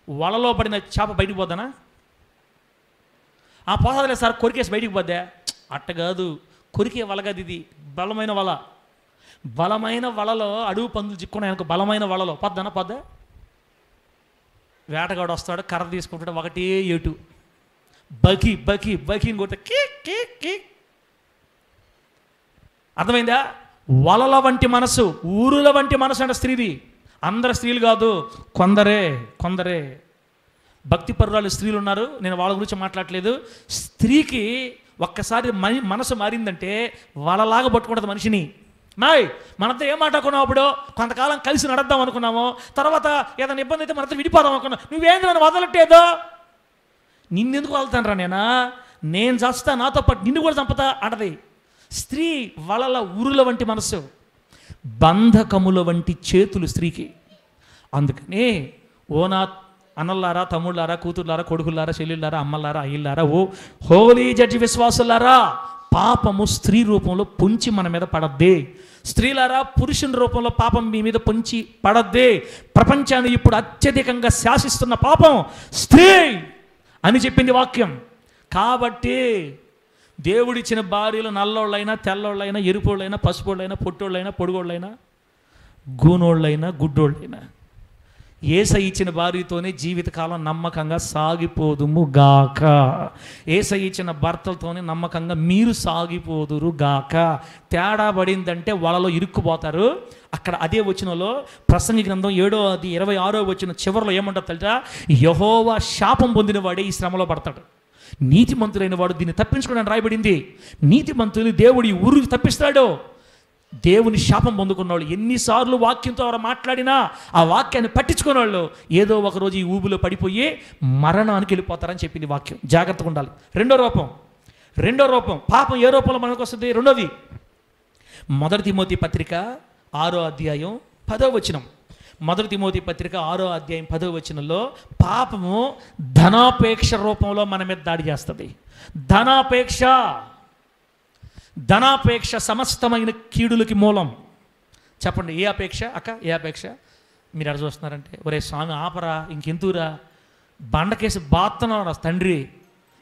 వలలో పడిన చేప బయటికి పోద్దనా? పోసదులే సార్, కొరికేసి బయటికి పోద్దా? అట్ట కాదు, కొరికే వలగది. ఇది బలమైన వల. బలమైన వలలో అడుగు పందులు చిక్కున్నాయనుకో, బలమైన వలలో పొద్దనా? పొద్దా? వేటగాడు వస్తాడు, కర్ర తీసుకుంటాడు, ఒకటే ఏటు బకి కొడితే కే. అర్థమైందా? వలల వంటి మనసు, ఊరుల వంటి మనసు అంటే స్త్రీది. అందరు స్త్రీలు కాదు, కొందరే. భక్తి పరురాలు స్త్రీలు ఉన్నారు, నేను వాళ్ళ గురించి మాట్లాడలేదు. స్త్రీకి ఒక్కసారి మనసు మారిందంటే వాళ్ళలాగా పట్టుకుంటుంది మనిషిని. మనతో ఏం మాట్లాడుకున్నావు, అప్పుడు కొంతకాలం కలిసి నడద్దాం అనుకున్నాము, తర్వాత ఏదైనా ఇబ్బంది అయితే మనతో విడిపోదాం అనుకున్నావు, నువ్వేంది నన్ను వదలట్టేదో, నిన్నెందుకు వదులుతానరా నేను చస్తా, నాతో పాటు నిన్ను కూడా చంపుతా అంటది. స్త్రీ వలల ఉరుల వంటి మనసు, బంధకముల వంటి చేతులు స్త్రీకి. అందుకని ఓనా అన్నల్లారా, తమ్ముళ్ళారా, కూతుర్లారా, కొడుకులారా, చెల్లెళ్ళారా, అమ్మలారా, అయ్యలారా, ఓ హోలీ జడ్జి విశ్వాసులారా, పాపము స్త్రీ రూపంలో పొంచి మన మీద పడద్దే. స్త్రీలారా, పురుషుని రూపంలో పాపం మీ మీద పొంచి పడద్దే. ప్రపంచాన్ని ఇప్పుడు అత్యధికంగా శాసిస్తున్న పాపం స్త్రీ అని చెప్పింది వాక్యం. కాబట్టి దేవుడిచ్చిన భార్యలు నల్లోళ్ళైనా, తెల్లోళ్ళైనా, ఎరుపోళ్ళైనా, పసుపోళ్ళైనా, పొట్టోళ్ళైనా, పొడుగోళ్ళైనా, గూనోళ్ళైనా, గుడ్డోళ్ళైనా యేసయ్య ఇచ్చిన భార్యతోనే జీవితకాలం నమ్మకంగా సాగిపోదుము గాక. యేసయ్య ఇచ్చిన భర్తలతోనే నమ్మకంగా మీరు సాగిపోదురు గాక. తేడా పడిందంటే వాళ్ళలో ఇరుక్కుపోతారు. అక్కడ అదే వచనంలో ప్రసంగి గ్రంథం 7:26 వచనం చివరిలో ఏమంటారు తెలుసా? యెహోవా శాపం పొందిన వాడే ఈ శ్రమలో పడతాడు, నీతిమంతులైన వాడు దీన్ని తప్పించుకోవడానికి రాయబడింది. నీతిమంతులు దేవుడి ఊరికి తప్పిస్తాడు. దేవుని శాపం పొందుకున్నవాళ్ళు ఎన్నిసార్లు వాక్యంతో ఎవరు మాట్లాడినా ఆ వాక్యాన్ని పట్టించుకునే వాళ్ళు ఏదో ఒకరోజు ఈ ఊబిలో పడిపోయి మరణానికి వెళ్ళిపోతారని చెప్పింది వాక్యం. జాగ్రత్తగా ఉండాలి. రెండో రూపం పాపం ఏ రూపంలో మనకు వస్తుంది? రెండోది 1 తిమోతి పత్రిక 6వ అధ్యాయం 10వ వచనం. 1 తిమోతి పత్రిక 6వ అధ్యాయం 10వ వచనంలో పాపము ధనాపేక్ష రూపంలో మన మీద దాడి చేస్తుంది. ధనాపేక్ష సమస్తమైన కీడులకి మూలం. చెప్పండి, ఏ అపేక్ష అక్క? ఏ అపేక్ష? మీరు ఎక్కడ చూస్తున్నారంటే, ఒరే స్వామి ఆపరా, ఇంకెంతూరా, బండకేసి బాతున్నారా తండ్రి,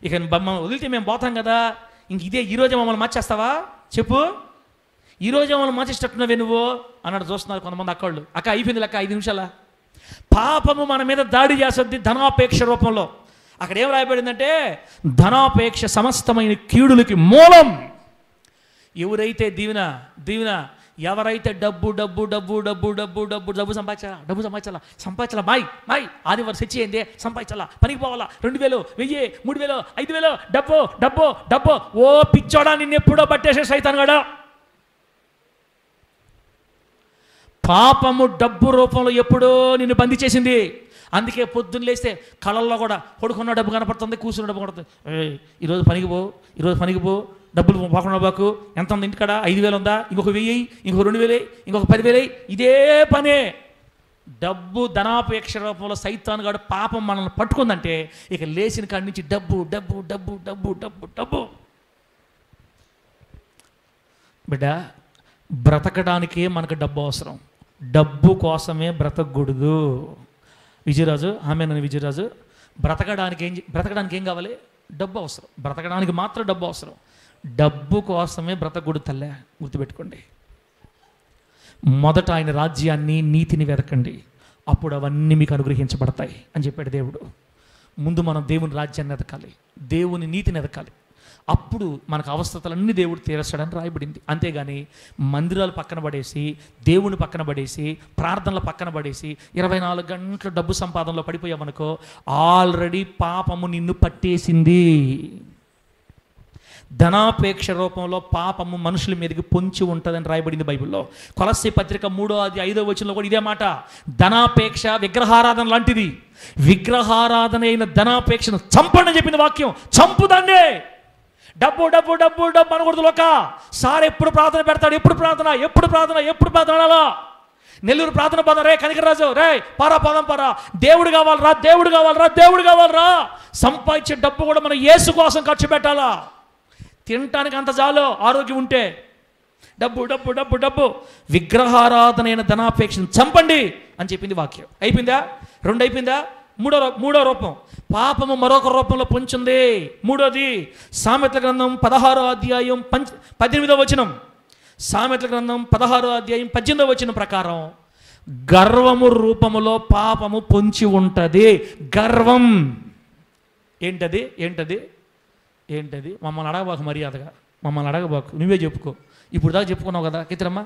ఇక మమ్మల్ని వదిలితే మేము పోతాం కదా, ఇంక ఇదే ఈరోజే మమ్మల్ని మార్చేస్తావా చెప్పు, ఈరోజే మమ్మల్ని మార్చేటట్టున్నావే నువ్వు అన్నాడు. చూస్తున్నారు కొంతమంది అక్కళ్ళు. అక్క అయిపోయింది లెక్క 5 నిమిషాల. పాపము మన మీద దాడి చేస్తుంది ధనాపేక్ష రూపంలో. అక్కడ ఏం రాయబడిందంటే, ధనాపేక్ష సమస్తమైన కీడులకి మూలం. ఎవరైతే దీవెన ఎవరైతే డబ్బు సంపాదించాలా మాయ్ ఆదివారం సెచ్చి అయింది, సంపాదించాలా, పనికి పోవాలా, 2000, 1000, 3000, 5000 డబ్బు. ఓ పిచ్చోడా, నిన్ను ఎప్పుడో పట్టేసే సైతాన్ గడా. పాపము డబ్బు రూపంలో ఎప్పుడో నిన్ను బందీ చేసింది. అందుకే పొద్దున్న లేస్తే కళల్లో కూడా పడుకున్న డబ్బు కనపడుతుంది, కూర్చున్న డబ్బు కనపడుతుంది. ఈరోజు పనికి పో, డబ్బులు పోకుండా బాకు, ఎంత ఉంది ఇంటికాడ, 5000 ఉందా, ఇంకొక 1000, ఇంకొక 2000, ఇంకొక 10,000, ఇదే పనే. డబ్బు ధనాపేక్ష రూపంలో సైతాన్ గాడు పాపం మనల్ని పట్టుకుందంటే ఇక లేచిన కాడి నుంచి డబ్బు. బిడ్డ, బ్రతకడానికే మనకు డబ్బు అవసరం. డబ్బు కోసమే బ్రతకూడదు. విజయరాజు విజయరాజు బ్రతకడానికి ఏం కావాలి? డబ్బు అవసరం. బ్రతకడానికి మాత్రం డబ్బు అవసరం. డబ్బు కోసమే బ్రతకూడదు తల్లే, గుర్తుపెట్టుకోండి. మొదట ఆయన రాజ్యాన్ని, నీతిని వెతకండి, అప్పుడు అవన్నీ మీకు అనుగ్రహించబడతాయి అని చెప్పాడు దేవుడు. ముందు మనం దేవుని రాజ్యాన్ని వెతకాలి, దేవుని నీతిని వెతకాలి, అప్పుడు మనకు అవసరతలన్నీ దేవుడు తీర్చాడని రాయబడింది. అంతేగాని మందిరాలు పక్కన పడేసి, దేవుని పక్కన పడేసి, ప్రార్థనలు పక్కన పడేసి 24 గంటలు డబ్బు సంపాదనలో పడిపోయామనుకో, ఆల్రెడీ పాపము నిన్ను పట్టేసింది. ధనాపేక్ష రూపంలో పాపము మనుషుల మీదకి పొంచి ఉంటుందని రాయబడింది బైబిల్లో. కొలస్సీ పత్రిక 3:5 వచనంలో కూడా ఇదే మాట. ధనాపేక్ష విగ్రహారాధన లాంటిది. విగ్రహారాధన అయిన ధనాపేక్షను చంపండి చెప్పింది వాక్యం. చంపుదాన్నే. డబ్బు అనకూడదు. లోక సార్ ఎప్పుడు ప్రార్థన పెడతాడు, ఎప్పుడు ప్రార్థన. నెల్లూరు ప్రార్థన పద, రే కనికరాజు, రే పారా, దేవుడు కావాలరా. సంపాదించే డబ్బు కూడా మనం యేసు కోసం ఖర్చు పెట్టాలా. తినటానికి అంత చాలు, ఆరోగ్యం ఉంటే. డబ్బు. విగ్రహారాధనైన ధనాపేక్షను చంపండి అని చెప్పింది వాక్యం. అయిపోయిందా? 2 అయిపోయిందా? మూడో రూపం పాపము మరొక రూపంలో పొంచుంది. మూడోది సామెతల గ్రంథం 16వ అధ్యాయం 18వ వచనం. సామెతల గ్రంథం 16వ అధ్యాయం 18వ వచనం ప్రకారం గర్వము రూపములో పాపము పొంచి ఉంటుంది. గర్వం ఏంటది? మమ్మల్ని అడగబాకు, మర్యాదగా మమ్మల్ని అడగబాకు, నువ్వే చెప్పుకో. ఇప్పుడు దాకా చెప్పుకున్నావు కదా కితరమ్మ.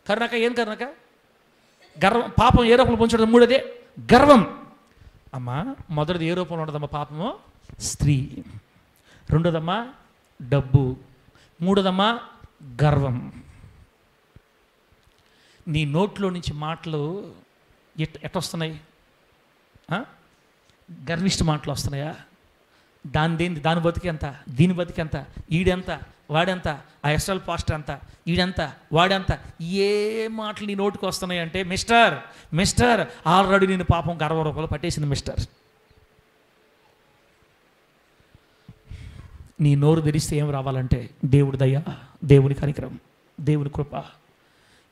కరుణక ఏం కరుణక? గర్వం. పాపం ఏ రూపంలో పొంచడం? మూడోదే గర్వం. అమ్మా మొదటిది ఏ రూపంలో ఉంటుందమ్మా పాపము? స్త్రీ. రెండోదమ్మా డబ్బు. మూడోదమ్మా గర్వం. నీ నోట్లో నుంచి మాటలు ఎట్టొస్తున్నాయి? గర్విష్ట మాటలు వస్తున్నాయా? దాని బతికెంత, దీని బతికెంత, ఈడెంత, వాడెంత, ఆ ఎస్ఎల్ పాస్టర్ అంత, ఈడెంత, వాడెంత, ఏ మాటలు నీ నోటికి వస్తున్నాయి అంటే మిస్టర్ ఆల్రెడీ నేను పాపం గర్వ రూపంలో పట్టేసింది మిస్టర్. నీ నోరు తెరిస్తే ఏం రావాలంటే దేవుడి దయ, దేవుని కనికరం, దేవుని కృప.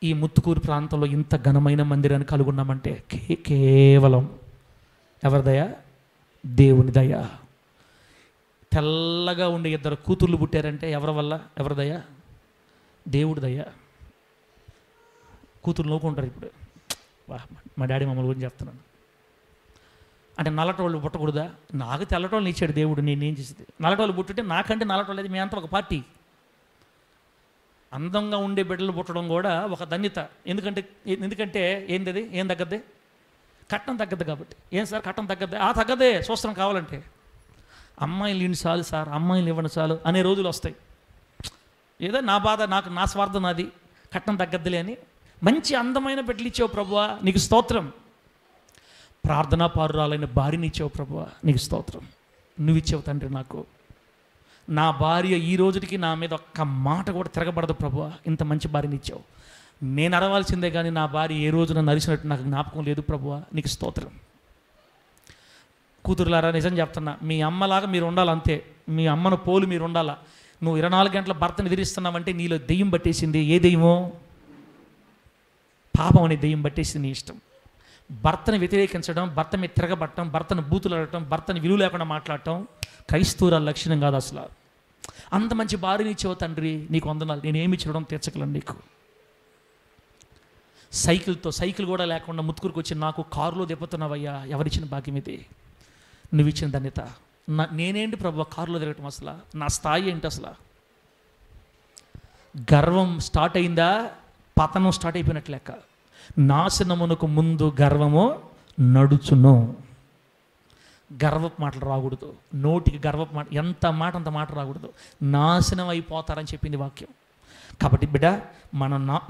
ఈ ముత్తుకూరు ప్రాంతంలో ఇంత ఘనమైన మందిరాన్ని కలుగున్నామంటే కేవలం ఎవరి దయ? దేవుని దయ. తెల్లగా ఉండే 2 కూతుర్లు పుట్టారంటే ఎవరి వల్ల? ఎవరి దయ? దేవుడి దయ. కూతురు నవ్వుకుంటారు ఇప్పుడు, మా డాడీ మమ్మల్ని గురించి చెప్తున్నాను అంటే. నల్లటోళ్ళు పుట్టకూడదా? నాకు తెల్లటోళ్ళని ఇచ్చాడు దేవుడు, నేనేం చేసేది? నల్లటోళ్ళు పుట్టుంటే నాకంటే నల్లటోళ్ళు అయితే మీ అంతా ఒక పార్టీ. అందంగా ఉండే బిడ్డలు పుట్టడం కూడా ఒక ధన్యత. ఎందుకంటే ఏంది? ఏం తగ్గద్ది? కట్నం తగ్గద్దు కాబట్టి. ఏం సార్ కట్నం తగ్గద్దే? తగ్గదే చూస్తాం కావాలంటే. అమ్మాయిలు ఇన్ని చాలు సార్, అమ్మాయిలు ఇవ్వండి చాలు అనే రోజులు వస్తాయి. ఏదో నా బాధ, నా స్వార్థం నాది, కట్నం తగ్గద్దులే అని. మంచి అందమైన బిడ్డలు ఇచ్చావు ప్రభువా, నీకు స్తోత్రం. ప్రార్థనా పారురాలైన భార్యని ఇచ్చావు ప్రభువా, నీకు స్తోత్రం. నువ్వు ఇచ్చావు తండ్రి నాకు. నా భార్య ఈ రోజుకి నా మీద ఒక్క మాట కూడా తిరగబడదు ప్రభువా, ఇంత మంచి భార్యని ఇచ్చావు. నేను అరవాల్సిందే కానీ నా భార్య ఏ రోజున నరిచినట్టు నాకు జ్ఞాపకం లేదు ప్రభువా, నీకు స్తోత్రం. కూతురులారా నిజం చెప్తున్నా, మీ అమ్మలాగా మీరు ఉండాలంతే. మీ అమ్మను పోలు మీరు ఉండాలా. నువ్వు 24 గంటల భర్తను ఎదిరిస్తున్నావంటే నీలో దెయ్యం పట్టేసింది. ఏ దెయ్యమో? పాపం అనే దెయ్యం పట్టేసింది. నీ ఇష్టం. భర్తను వ్యతిరేకించడం, భర్త మీద తిరగబట్టడం, భర్తను బూతులాడటం, భర్తను విలువ లేకుండా మాట్లాడటం క్రైస్తవుల లక్షణం కాదు అసలు. అంత మంచి భార్యని ఇచ్చావు తండ్రి, నీకు వందనాలు. నేనేమి ఇచ్చడం తీర్చగలను నీకు. సైకిల్ కూడా లేకుండా ముత్తుకూరుకు వచ్చి నాకు కారులో దెబ్బతున్నావయ్యా, ఎవరిచ్చిన భాగ్యం ఇది? నువ్వు ఇచ్చిన ధన్యత. నేనేంటి ప్రభు కారులో తిరగటం? అసలు నా స్థాయి ఏంటి? అసలు గర్వం స్టార్ట్ అయిందా, పతనం స్టార్ట్ అయిపోయినట్టు లెక్క. నాశనమునకు ముందు గర్వము నడుచును. గర్వపు మాటలు రాకూడదు నోటికి. గర్వపు మాట, ఎంత మాట అంత మాట రాకూడదు. నాశనం అయిపోతారని చెప్పింది వాక్యం. కాబట్టి బిడ్డ,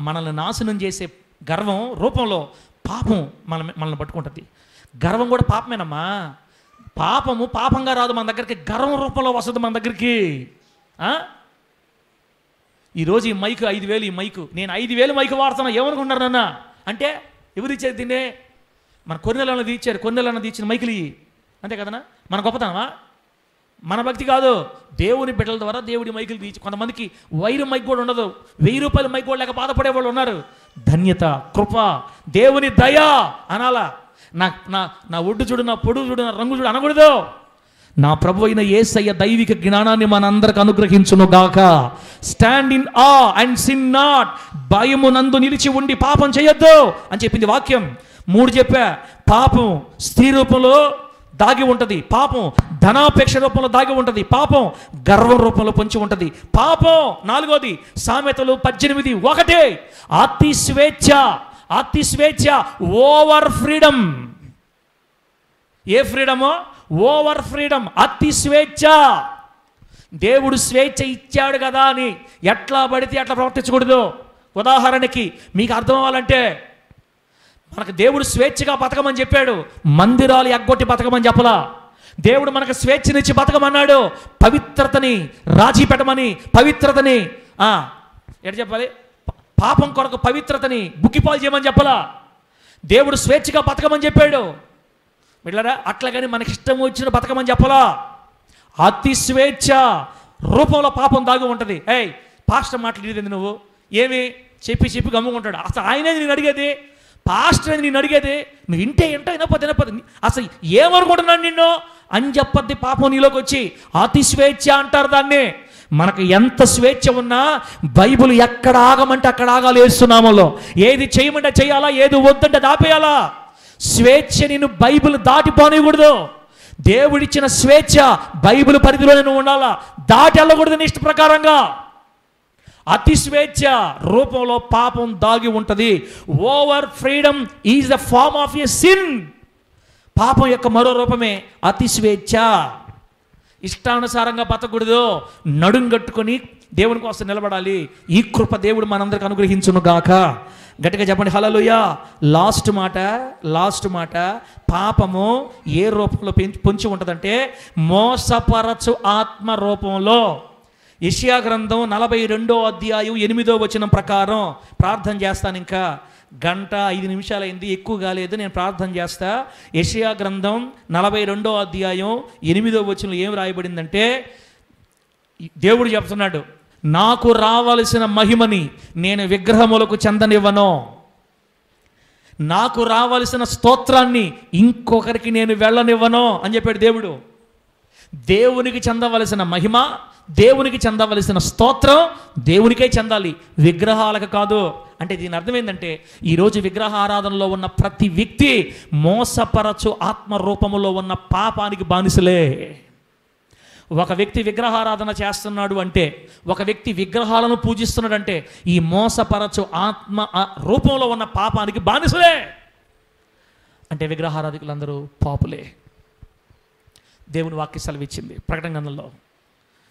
మనల్ని నాశనం చేసే గర్వం రూపంలో పాపం మనల్ని పట్టుకుంటుంది. గర్వం కూడా పాపమేనమ్మా. పాపము పాపంగా రాదు మన దగ్గరికి, గర్వం రూపంలో వస్తుంది మన దగ్గరికి. ఈరోజు ఈ మైకు 5,000, ఈ మైకు నేను 5,000 మైకు వాడుతున్నా, ఏమనుకుంటున్నారు నాన్న అంటే? ఎవరు ఇచ్చారు దీన్నే? మన కొన్నెలను తీర్చారు, కొన్నెలను తీర్చిన మైకులు ఇవి, అంతే కదనా? మన గొప్పతనమా? మన భక్తి కాదు. దేవుని బిడ్డల ద్వారా దేవుడి మైకులు తీర్చి. కొంతమందికి వైరు మైక్ కూడా ఉండదు, 1000 రూపాయల మైక్ కూడా లేక బాధపడే వాళ్ళు ఉన్నారు. ధన్యత, కృప, దేవుని దయ అనాలా. నా ఒడ్డు చూడు, నా పొడుగు చూడు, నా రంగు చూడు అనకూడదు. నా ప్రభు అయిన యేసయ్య దైవిక జ్ఞానాన్ని మనందరికి అనుగ్రహించును గాక. స్టాండ్ ఇన్ ఆ అండ్ సిన్ నాట్. భయము నందు నిలిచి ఉండి పాపం చేయొద్దు అని చెప్పింది వాక్యం. 3 చెప్పా. పాపం స్త్రీ రూపంలో దాగి ఉంటుంది, పాపం ధనాపేక్ష రూపంలో దాగి ఉంటుంది, పాపం గర్వం రూపంలో పొంచి ఉంటుంది. పాపం 4వది సామెతలు 18:1 అతి స్వేచ్ఛ, ఓవర్ ఫ్రీడమ్. ఏ ఫ్రీడమో? ఓవర్ ఫ్రీడమ్, అతి స్వేచ్ఛ. దేవుడు స్వేచ్ఛ ఇచ్చాడు కదా అని ఎట్లా పడితే అట్లా ప్రవర్తించకూడదు. ఉదాహరణకి మీకు అర్థం అవ్వాలంటే, మనకు దేవుడు స్వేచ్ఛగా బతకమని చెప్పాడు, మందిరాలు ఎగ్గొట్టి బతకమని చెప్పలా. దేవుడు మనకు స్వేచ్ఛనిచ్చి బతకమన్నాడు, పవిత్రతని రాజీ పెట్టమని, పవిత్రతని ఎట్లా చెప్పాలి, పాపం కొరకు పవిత్రతని బుక్కిపాలు చేయమని చెప్పలా. దేవుడు స్వేచ్ఛగా బతకమని చెప్పాడు బిడ్డలారా. అట్లాగని మనకి ఇష్టం వచ్చిన బతకమని చెప్పలా. అతి స్వేచ్ఛ రూపంలో పాపం దాగి ఉంటుంది. పాస్టర్ మాట్లాడేది నువ్వు ఏమి చెప్పి గమ్ముకుంటాడు. అసలు ఆయనేది నేను అడిగేది, పాస్టర్ అని నేను అడిగేది. నువ్వు వింటే వినపది అసలు ఏమనుకుంటున్నాను నిన్ను అని చెప్పద్ది పాపం నీలోకి వచ్చి. అతి స్వేచ్ఛ అంటారు దాన్ని. మనకు ఎంత స్వేచ్ఛ ఉన్నా బైబిల్ ఎక్కడ ఆగమంటే అక్కడ ఆగాలి. యేసునామములో ఏది చేయమంటే చేయాలా, ఏది వద్దంటే దాపేయాలా. స్వేచ్ఛ నిన్ను బైబిల్ దాటిపోనికూడదు. దేవుడిచ్చిన స్వేచ్ఛ బైబిల్ పరిధిలోనే నువ్వు ఉండాలా, దాటి వెళ్ళకూడదు నీ ఇష్ట ప్రకారంగా. అతి స్వేచ్ఛ రూపంలో పాపం దాగి ఉంటుంది. Over freedom is the form of a sin. పాపం యొక్క మరో రూపమే అతి స్వేచ్ఛ. ఇష్టానుసారంగా బతకూడదు, నడుం కట్టుకొని దేవుని కోసం నిలబడాలి. ఈ కృప దేవుడు మనందరికి అనుగ్రహించును గాక. గట్టిగా చెప్పండి హల్లెలూయా. లాస్ట్ మాట, పాపము ఏ రూపంలో పొంచి ఉంటుందంటే మోసపరచు ఆత్మ రూపంలో. యెషయా గ్రంథం 42వ అధ్యాయం 8వ వచనం ప్రకారం ప్రార్థన చేస్తాను. ఇంకా 1:05 అయింది, ఎక్కువ కాలేదు, నేను ప్రార్థన చేస్తా. యెషయా గ్రంథం 42వ అధ్యాయం 8వ వచనంలో ఏం రాయబడిందంటే, దేవుడు చెప్తున్నాడు, నాకు రావలసిన మహిమని నేను విగ్రహములకు చెందనివ్వను, నాకు రావలసిన స్తోత్రాన్ని ఇంకొకరికి నేను వెళ్ళనివ్వను అని చెప్పాడు దేవుడు. దేవునికి చెందవలసిన మహిమ, దేవునికి చెందవలసిన స్తోత్రం దేవునికే చెందాలి, విగ్రహాలకు కాదు. అంటే దీని అర్థం ఏంటంటే, ఈరోజు విగ్రహ ఆరాధనలో ఉన్న ప్రతి వ్యక్తి మోసపరచు ఆత్మ రూపములో ఉన్న పాపానికి బానిసలే. ఒక వ్యక్తి విగ్రహారాధన చేస్తున్నాడు అంటే, ఒక వ్యక్తి విగ్రహాలను పూజిస్తున్నాడంటే ఈ మోసపరచు ఆత్మ రూపంలో ఉన్న పాపానికి బానిసలే. అంటే విగ్రహారాధికులందరూ పాపులే. దేవుని వాక్య సెలవిచ్చింది ప్రకటన గ్రంథంలో,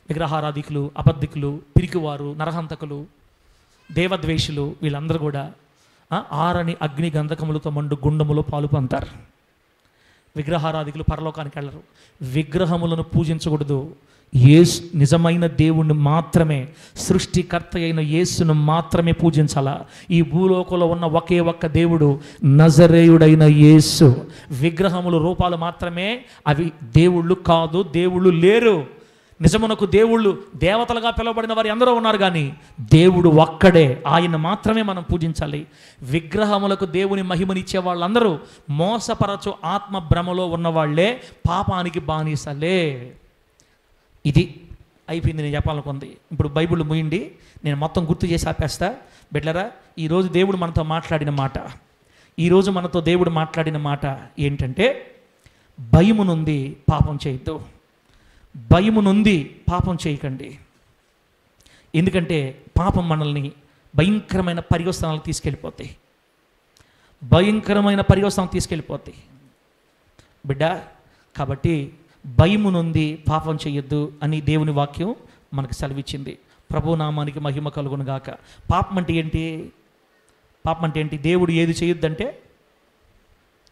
విగ్రహారాధికులు, అబద్ధికులు, పిరికివారు, నరహంతకులు, దేవద్వేషులు వీళ్ళందరూ కూడా ఆరని అగ్ని గంధకములతో మండు గుండములో పాలు పొందుతారు. విగ్రహారాధికులు పరలోకానికి వెళ్ళరు. విగ్రహములను పూజించకూడదు, నిజమైన దేవుణ్ణి మాత్రమే, సృష్టికర్త అయిన యేసును మాత్రమే పూజించాలా. ఈ భూలోకంలో ఉన్న ఒకే ఒక్క దేవుడు నజరేయుడైన యేసు. విగ్రహములు రూపాలు మాత్రమే, అవి దేవుళ్ళు కాదు, దేవుళ్ళు లేరు. నిజమునకు దేవుళ్ళు, దేవతలుగా పిలువబడిన వారు ఎందరో ఉన్నారు, కానీ దేవుడు ఒక్కడే, ఆయన మాత్రమే మనం పూజించాలి. విగ్రహములకు దేవుని మహిమనిచ్చే వాళ్ళందరూ మోసపరచు ఆత్మ భ్రమలో ఉన్నవాళ్లే, పాపానికి బానిసలే. ఇది అయిపోయింది నేను చెప్పాలనుకుంది. ఇప్పుడు బైబిల్ ముయ్యండి, నేను మొత్తం గుర్తు చేసి ఆపేస్తా. బిడ్డలారా, ఈరోజు దేవుడు మనతో మాట్లాడిన మాట ఏంటంటే, భయము నుండి పాపం చేయొద్దు, భయము నుండి పాపం చేయకండి. ఎందుకంటే పాపం మనల్ని భయంకరమైన పర్యవసానాలు తీసుకెళ్ళిపోతాయి బిడ్డ. కాబట్టి భయము నుండి పాపం చేయొద్దు అని దేవుని వాక్యం మనకు సెలవిచ్చింది. ప్రభునామానికి మహిమ కలుగును గాక. పాపం అంటే ఏంటి? దేవుడు ఏది చేయొద్దంటే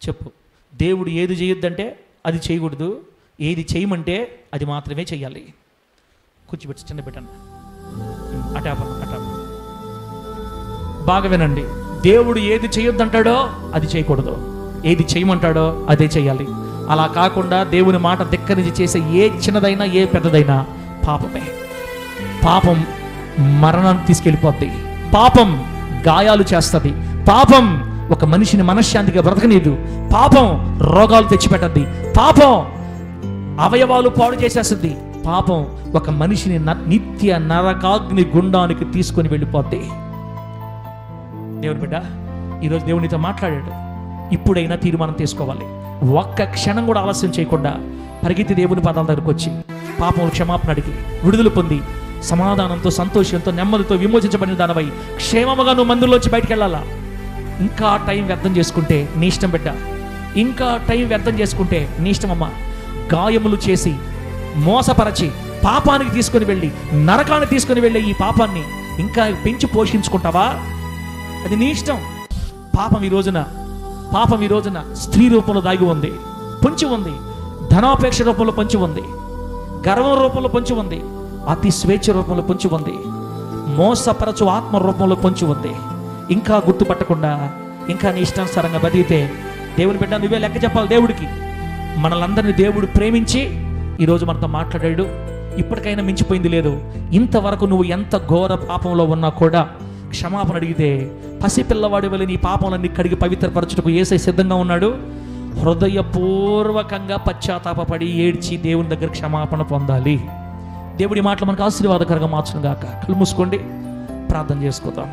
చెప్పు. దేవుడు ఏది చేయొద్దంటే అది చేయకూడదు, ఏది చేయమంటే అది మాత్రమే చెయ్యాలి. కూర్చోబెట్టి చిన్న బిడ్డను అటాప బాగా వినండి. దేవుడు ఏది చేయొద్దంటాడో అది చేయకూడదు, ఏది చేయమంటాడో అదే చేయాలి. అలా కాకుండా దేవుని మాట ధిక్కరించి చేసే ఏ చిన్నదైనా ఏ పెద్దదైనా పాపమే. పాపం మరణాన్ని తీసుకెళ్ళిపోద్ది, పాపం గాయాలు చేస్తుంది, పాపం ఒక మనిషిని మనశ్శాంతిగా బ్రతకనీదు, పాపం రోగాలు తెచ్చిపెట్టద్ది, పాపం అవయవాలు పాడు చేసేస్తుంది, పాపం ఒక మనిషిని నిత్య నరకాగ్ని గుండానికి తీసుకొని వెళ్ళిపోద్ది. దేవుని బిడ్డ, ఈరోజు దేవునితో మాట్లాడాడు. ఇప్పుడైనా తీర్మానం తీసుకోవాలి. ఒక్క క్షణం కూడా ఆలస్యం చేయకుండా పరిగెత్తి దేవుని పాదాల దగ్గరకు వచ్చి పాపం క్షమాపణ అడిగి విడుదల పొంది సమాధానంతో, సంతోషంతో, నెమ్మదితో విమోచించబడిన దానివై క్షేమముగా నువ్వు మందిరంలోంచి బయటికి వెళ్ళాలా. ఇంకా టైం వ్యర్థం చేసుకుంటే నీ ఇష్టం బిడ్డ, ఇంకా టైం వ్యర్థం చేసుకుంటే నీ ఇష్టం అమ్మ. గాయములు చేసి మోసపరచి పాపానికి తీసుకొని వెళ్ళి నరకానికి తీసుకొని వెళ్ళే ఈ పాపాన్ని ఇంకా పెంచి పోషించుకుంటావా? అది నీ ఇష్టం. పాపం ఈ రోజున స్త్రీ రూపంలో దాగి ఉంది, పొంచి ఉంది, ధనాపేక్ష రూపంలో పొంచి ఉంది, గర్వం రూపంలో పొంచి ఉంది, అతి స్వేచ్ఛ రూపంలో పొంచి ఉంది, మోసపరచు ఆత్మ రూపంలో పొంచి ఉంది. ఇంకా గుర్తుపట్టకుండా ఇంకా నీ ఇష్టానుసారంగా బతికితే దేవుని బిడ్డ నువ్వే లెక్క చెప్పాలి దేవుడికి. మనలందరినీ దేవుడు ప్రేమించి ఈరోజు మనతో మాట్లాడాడు. ఇప్పటికైనా మించిపోయింది లేదు. ఇంతవరకు నువ్వు ఎంత ఘోర పాపంలో ఉన్నా కూడా క్షమాపణ అడిగితే పసిపిల్లవాడి వల్ల నీ పాపంలన్నీ కడిగి పవిత్రపరచుటకు యేసయ్య సిద్ధంగా ఉన్నాడు. హృదయపూర్వకంగా పశ్చాత్తాపపడి ఏడ్చి దేవుని దగ్గర క్షమాపణ పొందాలి. దేవుడి మాటలు మనకు ఆశీర్వాదకరంగా మార్చును గాక. కళ్ళు మూసుకోండి, ప్రార్థన చేసుకుందాం.